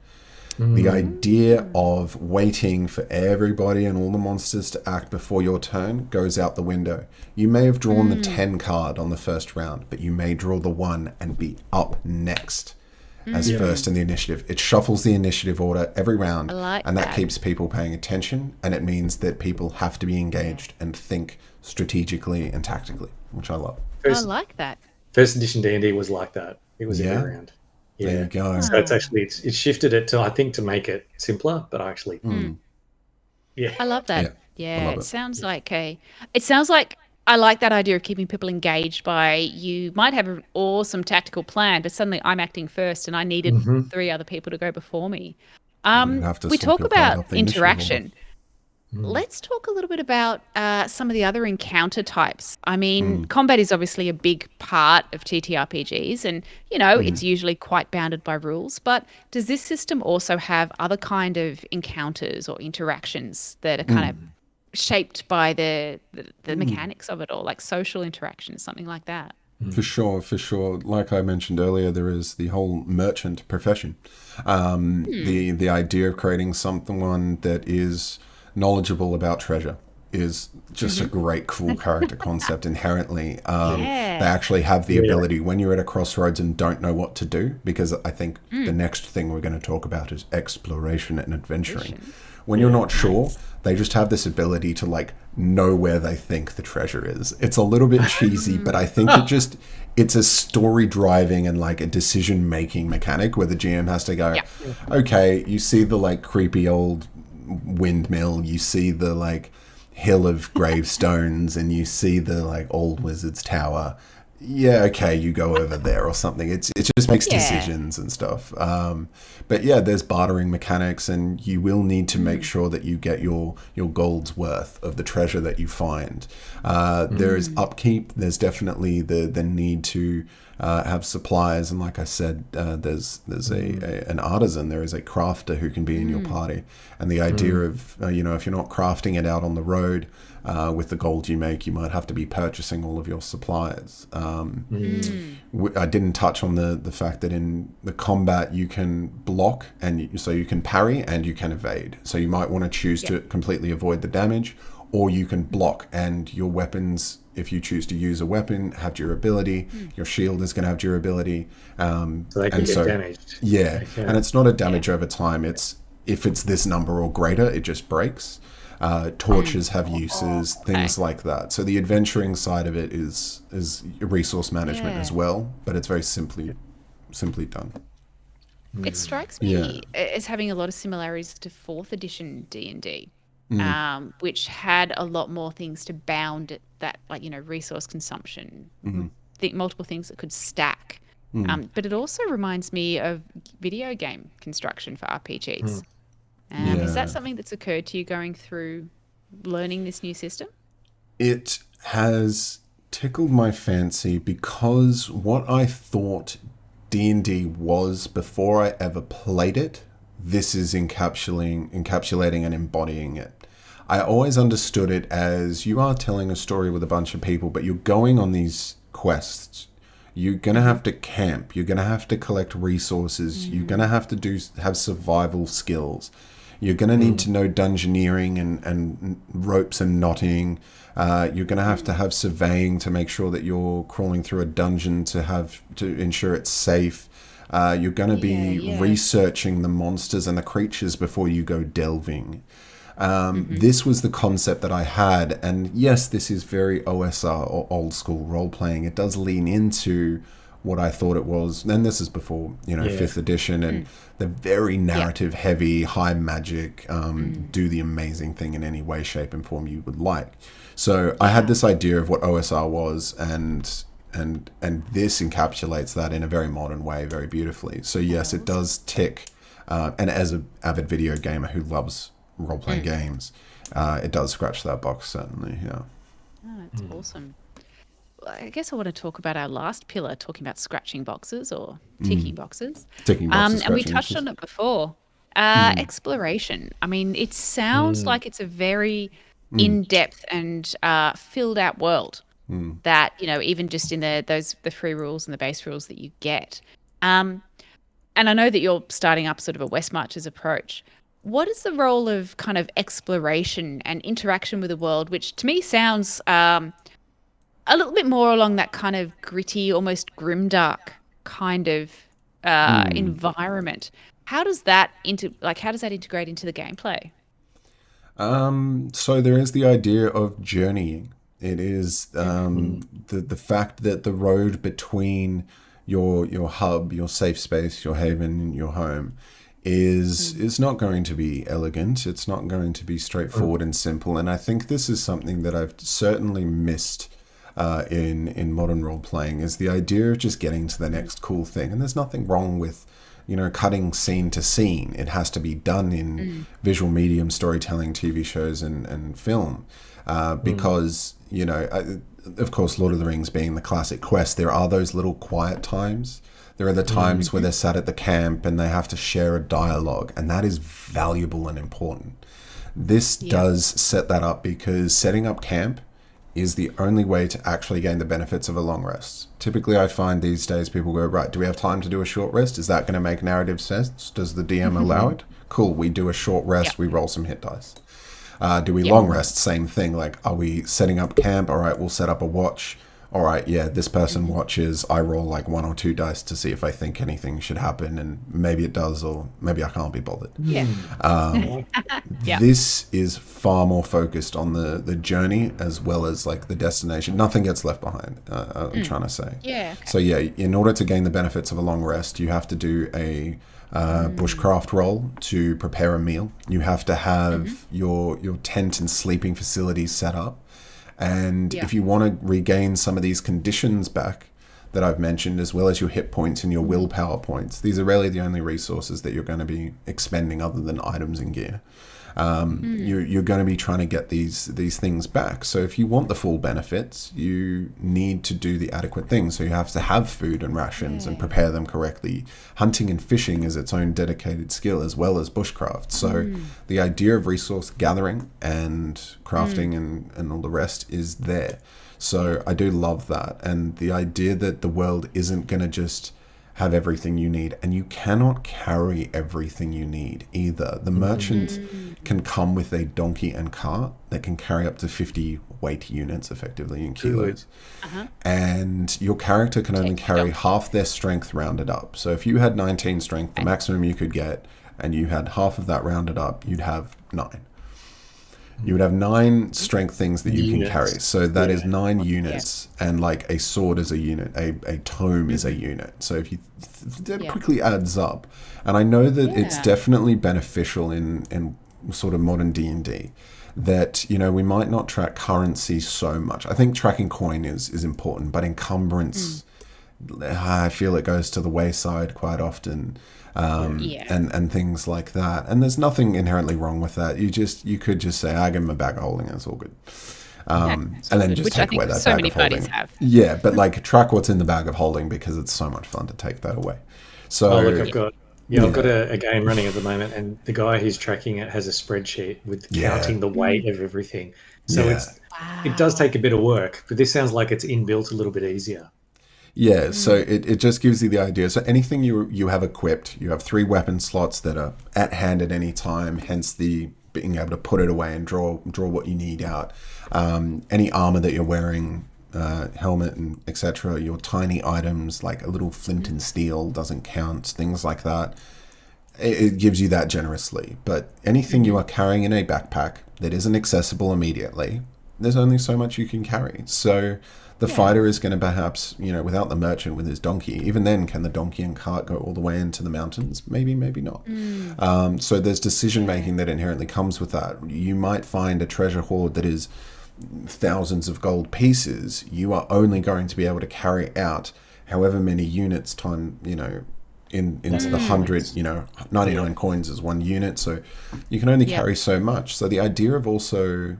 The idea of waiting for everybody and all the monsters to act before your turn goes out the window. You may have drawn the 10 card on the first round, but you may draw the 1 and be up next as first in the initiative. It shuffles the initiative order every round, and that keeps people paying attention, and it means that people have to be engaged and think strategically and tactically, which I love. I like that. First edition D&D was like that. It was every round. Yeah. There you go. So it's actually it shifted it to, I think, to make it simpler, but actually, I love that. Yeah, love it. It sounds like I like that idea of keeping people engaged by, you might have an awesome tactical plan, but suddenly I'm acting first and I needed 3 other people to go before me. We talk about interaction. Let's talk a little bit about some of the other encounter types. I mean, combat is obviously a big part of TTRPGs, and, it's usually quite bounded by rules. But does this system also have other kind of encounters or interactions that are kind of shaped by the mechanics of it all, like social interactions, something like that? For sure. Like I mentioned earlier, there is the whole merchant profession. The idea of creating someone that is knowledgeable about treasure is just a great, cool character concept inherently. They actually have the ability, when you're at a crossroads and don't know what to do, because I think the next thing we're going to talk about is exploration and adventuring. When you're not sure, they just have this ability to know where they think the treasure is. It's a little bit cheesy, but I think it's a story driving and a decision making mechanic where the GM has to go, okay, you see the creepy old windmill, you see the hill of gravestones, and you see the old wizard's tower. yeah, okay, you go over there or something. It just makes Yeah. decisions and stuff. But yeah, there's bartering mechanics, and you will need to make sure that you get your gold's worth of the treasure that you find. There is upkeep. There's definitely the need to have supplies, and like I said, there's an artisan. There is a crafter who can be in your party, and the idea of if you're not crafting it out on the road. With the gold you make, you might have to be purchasing all of your supplies. I didn't touch on the fact that in the combat you can block, and so you can parry and you can evade. So you might want to choose to completely avoid the damage, or you can block, and your weapons, if you choose to use a weapon, have durability. Your shield is going to have durability. So they can get damaged. Yeah, and it's not a damage over time. If it's this number or greater, it just breaks. Torches have uses, things like that. So the adventuring side of it is resource management as well, but it's very simply done. It strikes me as having a lot of similarities to 4th edition D&D, which had a lot more things to bound it, that, like, resource consumption, multiple things that could stack. But it also reminds me of video game construction for RPGs. Is that something that's occurred to you going through learning this new system? It has tickled my fancy, because what I thought D&D was before I ever played it, this is encapsulating and embodying it. I always understood it as you are telling a story with a bunch of people, but you're going on these quests. You're going to have to camp. You're going to have to collect resources. You're going to have to have survival skills. You're going to need to know dungeoneering and ropes and knotting. You're going to have surveying to make sure that you're crawling through a dungeon to ensure it's safe. You're going to be researching the monsters and the creatures before you go delving. This was the concept that I had. And yes, this is very OSR, or old school role playing. It does lean into what I thought it was. And this is before, 5th edition, and the very narrative heavy, high magic, do the amazing thing in any way, shape and form you would like. So I had this idea of what OSR was, and this encapsulates that in a very modern way, very beautifulally. So yes, it does tick. And as an avid video gamer who loves role-playing games, it does scratch that box, certainly. Yeah. Oh, that's awesome. I guess I want to talk about our last pillar, talking about scratching boxes or ticking boxes. Ticking boxes, and we touched on it before. Exploration. I mean, it sounds like it's a very in-depth and filled out world that, even just in the free rules and the base rules that you get. And I know that you're starting up sort of a West Marches approach. What is the role of kind of exploration and interaction with the world, which to me sounds a little bit more along that kind of gritty, almost grimdark kind of environment? How does that integrate into the gameplay? So there is the idea of journeying. It is the fact that the road between your hub, your safe space, your haven, your home is not going to be elegant. It's not going to be straightforward and simple. And I think this is something that I've certainly missed in modern role playing, is the idea of just getting to the next cool thing. And there's nothing wrong with cutting scene to scene. It has to be done in visual medium, storytelling, TV shows and film, because of course, Lord of the Rings being the classic quest, there are those little quiet times. There are the times where they're sat at the camp and they have to share a dialogue, and that is valuable and important. This does set that up, because setting up camp is the only way to actually gain the benefits of a long rest. Typically, I find these days people go, right, do we have time to do a short rest? Is that going to make narrative sense? Does the DM allow it? Cool, we do a short rest, we roll some hit dice. Do we long rest? Same thing. Like, are we setting up camp? All right, we'll set up a watch. All right, this person watches. I roll like 1 or 2 dice to see if I think anything should happen, and maybe it does, or maybe I can't be bothered. This is far more focused on the journey as well as like the destination. Nothing gets left behind, I'm trying to say. So in order to gain the benefits of a long rest, you have to do a bushcraft roll to prepare a meal. You have to have your tent and sleeping facilities set up. And Yeah. if you want to regain some of these conditions back that I've mentioned, as well as your hit points and your willpower points, these are really the only resources that you're going to be expending other than items and gear. You're going to be trying to get these things back. So if you want the full benefits, you need to do the adequate things. So you have to have food and rations and prepare them correctly. Hunting and fishing is its own dedicated skill, as well as bushcraft. So the idea of resource gathering and crafting and all the rest is there. So I do love that. And the idea that the world isn't going to just have everything you need, and you cannot carry everything you need either. The merchant can come with a donkey and cart that can carry up to 50 weight units effectively in kilos. And your character can only carry half their strength rounded up. So if you had 19 strength, the maximum you could get, and you had half of that rounded up, you'd have 9. You would have 9 strength things that you can carry. So that is 9 units, and like a sword is a unit, a tome is a unit. So if you that quickly adds up. And I know that it's definitely beneficial in sort of modern D&D that, you know, we might not track currency so much. I think tracking coin is important, but encumbrance, I feel it goes to the wayside quite often. And things like that. And there's nothing inherently wrong with that. You could just say, I give him a bag of holding, it's all good. And then just take away that bag of holding. Yeah, but like track what's in the bag of holding, because it's so much fun to take that away. So look, I've got a game running at the moment, and the guy who's tracking it has a spreadsheet with counting the weight of everything. So it does take a bit of work, but this sounds like it's inbuilt a little bit easier. Yeah, so it just gives you the idea. So anything you have equipped, you have 3 weapon slots that are at hand at any time, hence the being able to put it away and draw what you need out. Any armor that you're wearing, helmet and etc., your tiny items like a little flint and steel doesn't count, things like that. It gives you that generously. But anything you are carrying in a backpack that isn't accessible immediately, there's only so much you can carry. So the fighter is going to perhaps, you know, without the merchant with his donkey, even then, can the donkey and cart go all the way into the mountains? Maybe, maybe not. So there's decision making that inherently comes with that. You might find a treasure hoard that is thousands of gold pieces. You are only going to be able to carry out however many units time, you know, into the 100, you know, 99 coins is 1 unit. So you can only carry so much. So the idea of also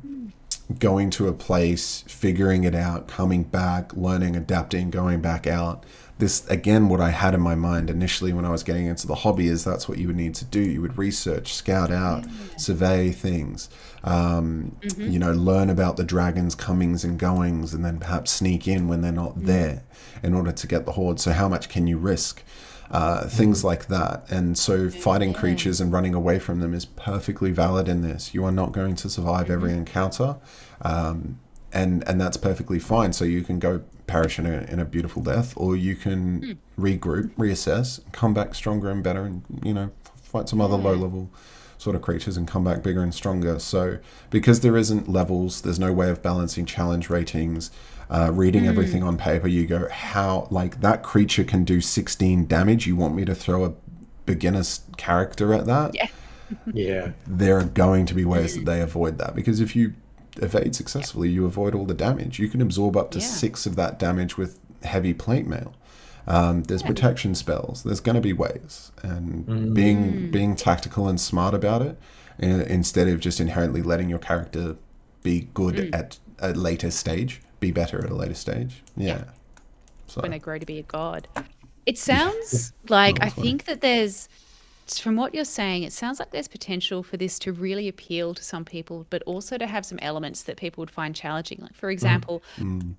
going to a place, figuring it out, coming back, learning, adapting, going back out. This, again, what I had in my mind initially when I was getting into the hobby is that's what you would need to do. You would research, scout out, survey things, you know, learn about the dragons' comings and goings, and then perhaps sneak in when they're not there in order to get the hoard. So how much can you risk? Things like that. And so fighting creatures and running away from them is perfectly valid in this. You are not going to survive every encounter, and that's perfectly fine. So you can go perish in a beautiful death, or you can regroup, reassess, come back stronger and better, and, you know, fight some other low level sort of creatures and come back bigger and stronger. So because there isn't levels, there's no way of balancing challenge ratings. Reading everything on paper, you go, how, like, that creature can do 16 damage, you want me to throw a beginner's character at that? Yeah. There are going to be ways that they avoid that, because if you evade successfully, you avoid all the damage. You can absorb up to 6 of that damage with heavy plate mail. There's protection spells. There's going to be ways, and being tactical and smart about it, instead of just inherently letting your character be good at a later stage, be better at a later stage. So when they grow to be a god. It sounds like, I think that there's, from what you're saying, it sounds like there's potential for this to really appeal to some people, but also to have some elements that people would find challenging. Like, for example,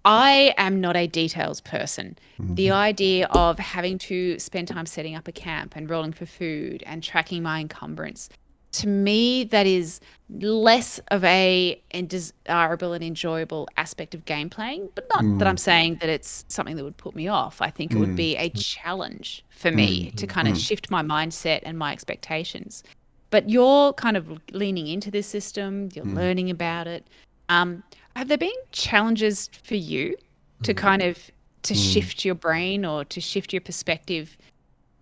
I am not a details person. The idea of having to spend time setting up a camp and rolling for food and tracking my encumbrance, to me, that is less of a desirable and enjoyable aspect of game playing, but not that I'm saying that it's something that would put me off. I think it would be a challenge for me to kind of shift my mindset and my expectations. But you're kind of leaning into this system, you're learning about it. Have there been challenges for you to kind of to shift your brain or to shift your perspective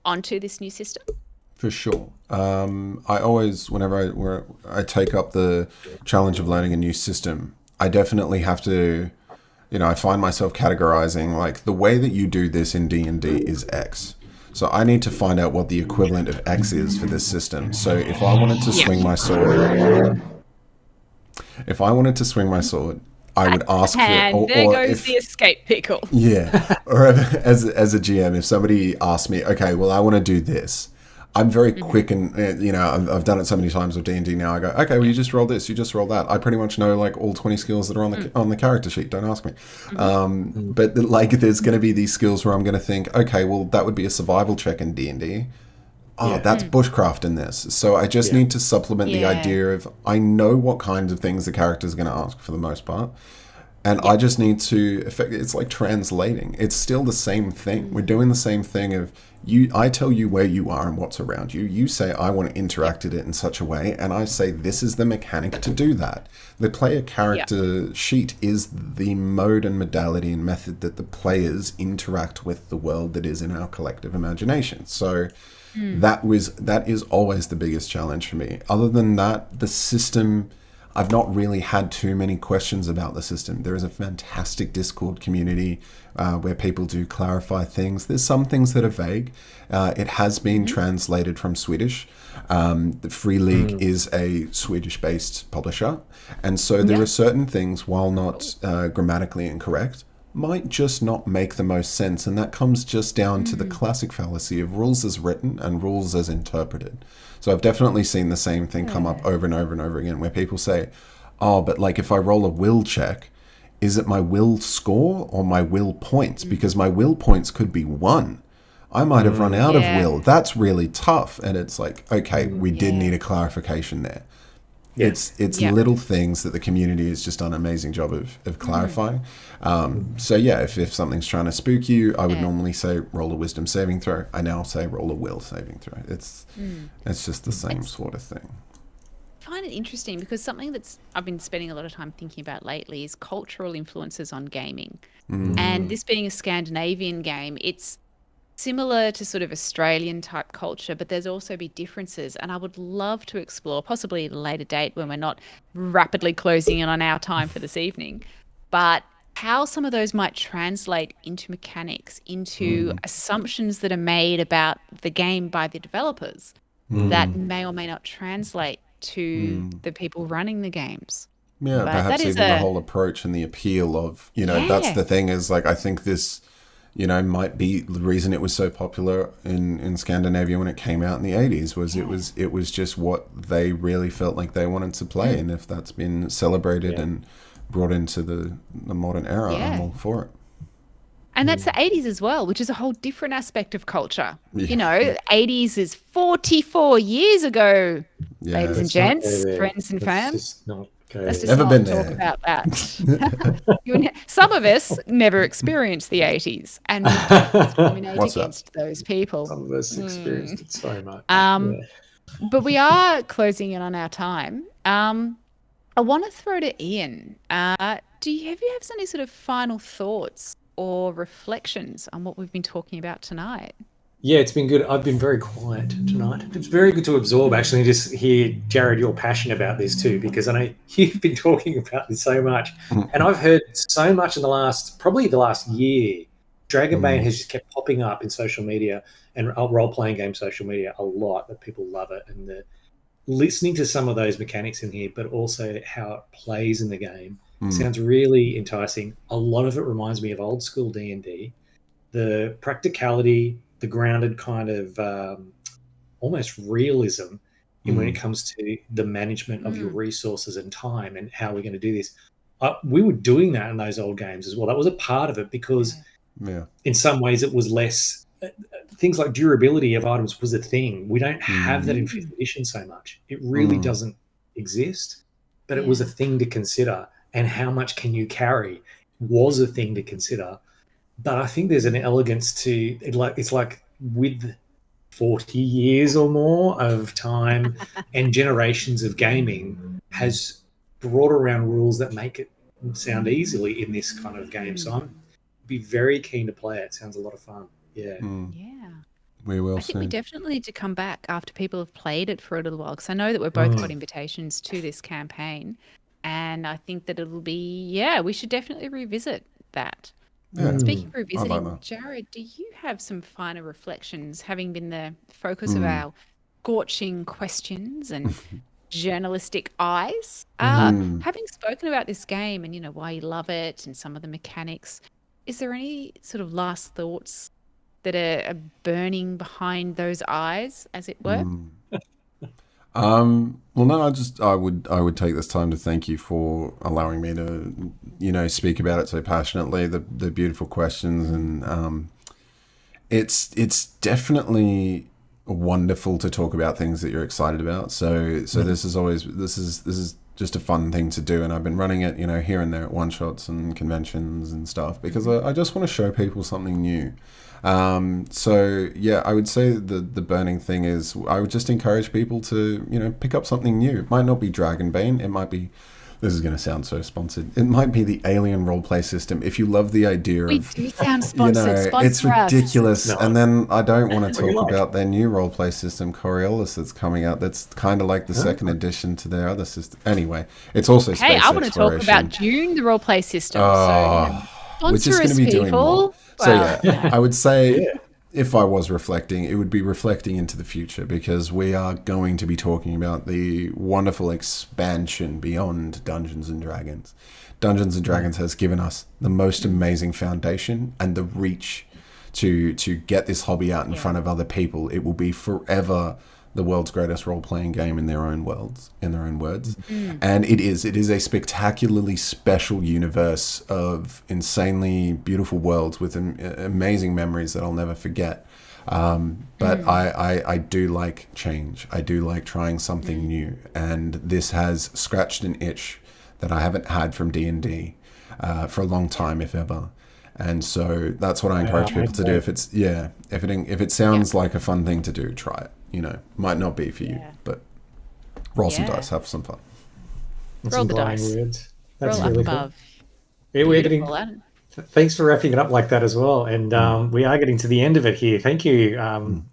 onto this new system? For sure. I always, whenever I take up the challenge of learning a new system, I definitely have to, I find myself categorizing like the way that you do this in D&D is X. So I need to find out what the equivalent of X is for this system. So if I wanted to swing my sword, I would ask And for, there or goes if the escape pickle. yeah, or as a GM, if somebody asks me, okay, well, I want to do this, I'm very quick, and I've done it so many times with D&D now. I go, okay, well, you just roll this, you just roll that. I pretty much know like all 20 skills that are on the character sheet. Don't ask me. But like, there's going to be these skills where I'm going to think, okay, well, that would be a survival check in D&D. Oh, that's bushcraft in this. So I just need to supplement the idea of I know what kinds of things the character is going to ask for the most part. And I just need to it's like translating. It's still the same thing. We're doing the same thing of I tell you where you are and what's around you. You say, I want to interact with it in such a way. And I say, this is the mechanic to do that. The player character sheet is the mode and modality and method that the players interact with the world that is in our collective imagination. So that is always the biggest challenge for me. Other than that, the system, I've not really had too many questions about the system. There is a fantastic Discord community where people do clarify things. There's some things that are vague. It has been translated from Swedish. The Free League is a Swedish-based publisher. And so there are certain things, while not grammatically incorrect, might just not make the most sense. And that comes just down to the classic fallacy of rules as written and rules as interpreted. So I've definitely seen the same thing come up over and over and over again, where people say, oh, but like if I roll a will check, is it my will score or my will points? Because my will points could be 1. I might have run out of will. That's really tough. And it's like, okay, we did need a clarification there. It's little things that the community has just done an amazing job of clarifying. So yeah, if something's trying to spook you, I would normally say roll a wisdom saving throw. I now say roll a will saving throw. It's just the same sort of thing. I find it interesting because something that's I've been spending a lot of time thinking about lately is cultural influences on gaming. And this being a Scandinavian game, it's similar to sort of Australian type culture, but there's also be differences. And I would love to explore, possibly at a later date when we're not rapidly closing in on our time for this evening, but how some of those might translate into mechanics, into assumptions that are made about the game by the developers that may or may not translate to the people running the games. Yeah, But perhaps that is even the whole approach and the appeal of, that's the thing is like, I think this, might be the reason it was so popular in Scandinavia when it came out in the 80s was it was just what they really felt like they wanted to play. And if that's been celebrated and brought into the modern era, I'm all for it. And that's the 80s as well, which is a whole different aspect of culture. 80s is 44 years ago, ladies and gents, friends and fams. Let's just not talk about that. Some of us never experienced the 80s and we don't discriminate against those people. Some of us experienced it so much. But we are closing in on our time. I want to throw to Ian. Have you have any sort of final thoughts or reflections on what we've been talking about tonight? Yeah, it's been good. I've been very quiet tonight. It's very good to absorb, actually, just hear, Jarrod, your passion about this too, because I know you've been talking about this so much. And I've heard so much in the last year. Dragonbane has just kept popping up in social media and role-playing game social media a lot, that people love it. And listening to some of those mechanics in here, but also how it plays in the game, sounds really enticing. A lot of it reminds me of old school D&D. The practicality, the grounded kind of almost realism in when it comes to the management of your resources and time and how we're going to do this. We were doing that in those old games as well. That was a part of it because in some ways it was less things like durability of items was a thing. We don't have that in 5th edition so much. It really doesn't exist, but it was a thing to consider, and how much can you carry was a thing to consider. But I think there's an elegance to it, it's like with 40 years or more of time and generations of gaming has brought around rules that make it sound easily in this kind of game. So I'm be very keen to play it. Sounds a lot of fun. Yeah. We will. I think we definitely need to come back after people have played it for a little while, because I know that we've both got invitations to this campaign. and I think that it'll be, we should definitely revisit that. Yeah. Speaking of I like revisiting, that. Jarrod, do you have some final reflections, having been the focus of our scorching questions and journalistic eyes? Having spoken about this game and, why you love it and some of the mechanics, is there any sort of last thoughts that are burning behind those eyes, as it were? Well, no, I would take this time to thank you for allowing me to, speak about it so passionately. The beautiful questions, and it's definitely wonderful to talk about things that you're excited about. So this is just a fun thing to do, and I've been running it, here and there at one shots and conventions and stuff because I just want to show people something new. I would say the burning thing is I would just encourage people to, pick up something new. It might not be Dragonbane. It might be, this is going to sound so sponsored. It might be the Alien roleplay system. If you love the idea We of, do sound sponsored. it's Sponsor us. ridiculous. No. And then I don't want to What do you talk like? about their new roleplay system, Coriolis, that's coming out. That's kind of like the second edition to their other system. Anyway, it's also space Hey, I want to talk exploration. about June, the role play system. We're just Sponsor going us, to be doing more. people. So Well, I would say if I was reflecting, it would be reflecting into the future because we are going to be talking about the wonderful expansion beyond Dungeons and Dragons. Dungeons and Dragons has given us the most amazing foundation and the reach to get this hobby out in front of other people. It will be forever the world's greatest role-playing game in their own words. And it is a spectacularly special universe of insanely beautiful worlds with amazing memories that I'll never forget. But I do like change. I do like trying something new, and this has scratched an itch that I haven't had from D&D for a long time, if ever. And so that's what I encourage people to do. If it sounds like a fun thing to do, try it. Might not be for you, but roll some dice, have some fun. Roll the glowing dice. words. That's roll up really cool. above. Yeah, we're getting. Beautiful, Adam. Thanks for wrapping it up like that as well. And we are getting to the end of it here. Thank you,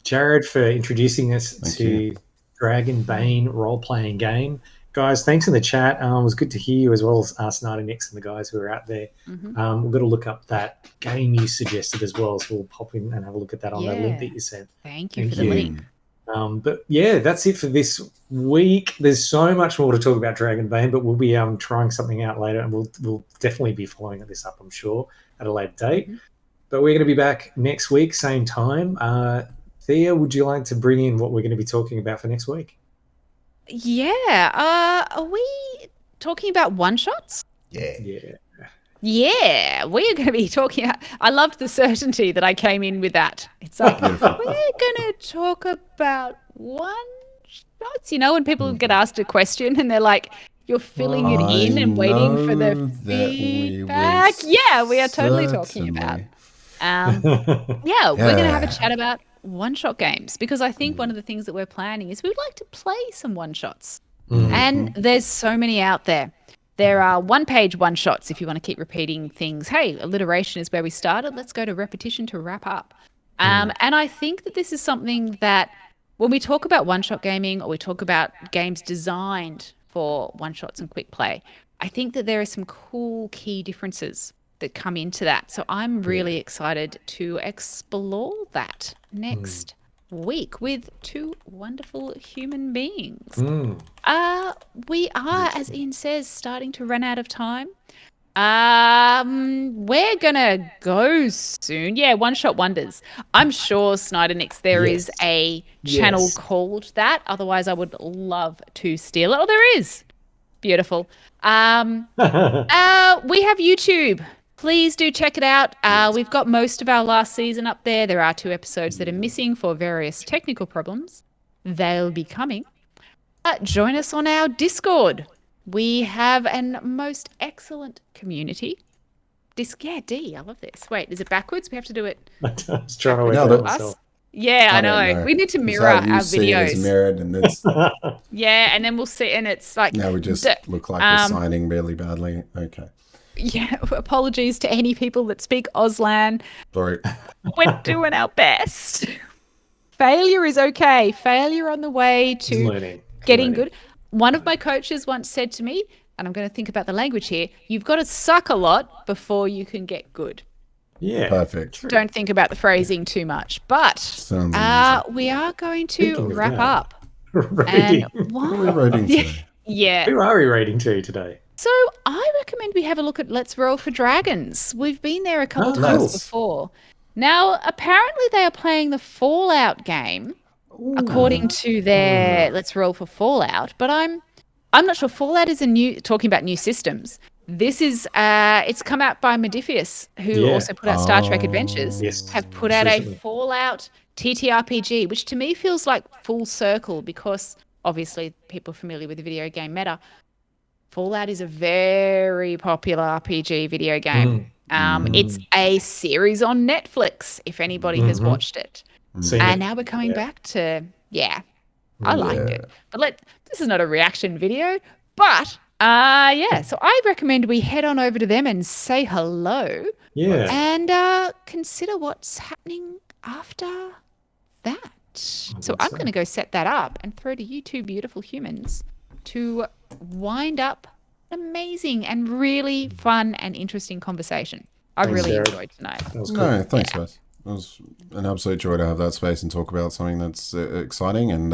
Jarrod, for introducing us to Dragonbane role-playing game. Guys, thanks in the chat. It was good to hear you as well as Nix and the guys who are out there. We've got to look up that game you suggested as well. So we'll pop in and have a look at that on that link that you sent. Thank you for the link. But yeah, that's it for this week. There's so much more to talk about Dragonbane, but we'll be trying something out later, and we'll definitely be following this up, I'm sure, at a later date. But we're going to be back next week, same time. Thea, would you like to bring in what we're going to be talking about for next week? Yeah. Are we talking about one-shots? Yeah. Yeah, we are going to be talking. I loved the certainty that I came in with that. It's like, we're going to talk about one-shots. When people get asked a question and they're like, you're filling it in and waiting for the feedback. Yeah, we are totally talking about. We're going to have a chat about one-shot games because I think one of the things that we're planning is we'd like to play some one-shots. And there's so many out there. There are one-page one-shots if you want to keep repeating things. Hey, alliteration is where we started. Let's go to repetition to wrap up. And I think that this is something that when we talk about one-shot gaming or we talk about games designed for one-shots and quick play, I think that there are some cool key differences that come into that. So I'm really excited to explore that next week with two wonderful human beings. We are, as Ian says, starting to run out of time. We're gonna go soon. Yeah, One Shot Wonders. I'm sure Snyder Nix there is a channel called that. Otherwise, I would love to steal it. Oh, there is. Beautiful. We have YouTube. Please do check it out. We've got most of our last season up there. There are 2 episodes that are missing for various technical problems. They'll be coming. Join us on our Discord. We have a most excellent community. D, I love this. Wait, is it backwards? We have to do it. I was trying to work No, it out that's- myself. Yeah, I don't know. know. We need to Is mirror that you our see it as videos. mirrored, and it's Yeah, and then we'll see, and it's like now we just the- look like we're signing really badly. Okay, yeah. Apologies to any people that speak Auslan. sorry. We're doing our best. Failure is okay. Failure on the way Just to learning. getting good. One of my coaches once said to me, and I'm going to think about the language here, you've got to suck a lot before you can get good. Yeah. Perfect. True. Don't think about the phrasing too much. But Sounds amazing. we are going to Speaking of wrap that, up. Rating. And What are we rating today? Yeah. Who are we rating to today? So I recommend we have a look at Let's Roll for Dragons. We've been there a couple Oh, times nice. before. Now, apparently they are playing the Fallout game according to their Let's Roll for Fallout, but I'm not sure. Fallout is talking about new systems. This is it's come out by Modifius, who Yeah. also put out Star Trek Adventures. Yes. Have put out a Recently. Fallout TTRPG, which to me feels like full circle because obviously people familiar with the video game meta. Fallout is a very popular RPG video game. It's a series on Netflix, if anybody has watched it. Seen And it. now we're coming back to, I liked it. But this is not a reaction video, but so I recommend we head on over to them and say hello Yeah. and consider what's happening after that. So I'm going to go set that up and throw to you two beautiful humans to wind up an amazing and really fun and interesting conversation. I've Thanks, really Jarrod. enjoyed tonight. That was cool. No, thanks, guys. It was an absolute joy to have that space and talk about something that's exciting. And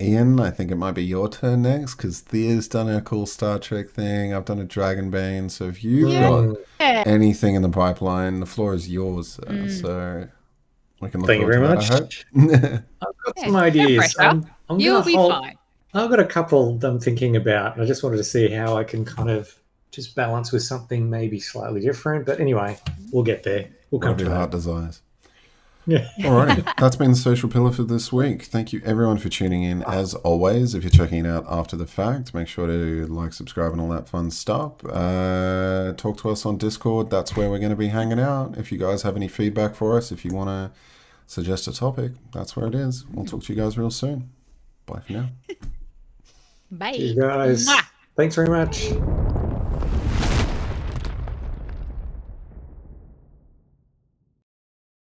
Ian, I think it might be your turn next because Thea's done a cool Star Trek thing. I've done a Dragonbane. So if you've got anything in the pipeline, the floor is yours. So we can look Thank you very forward much. to that, I hope. I've got some ideas. pressure. You'll be fine. I've got a couple I'm thinking about. I just wanted to see how I can kind of just balance with something maybe slightly different. But anyway, we'll get there. We'll come Whatever to your that. heart desires. Yeah. Alrighty, that's been the Social Pillar for this week. Thank you everyone for tuning in. As always, if you're checking it out after the fact, make sure to like, subscribe, and all that fun stuff. Talk to us on Discord. That's where we're going to be hanging out. If you guys have any feedback for us, if you want to suggest a topic, that's where it is. We'll talk to you guys real soon. Bye for now. Bye. You guys, Mwah. thanks very much.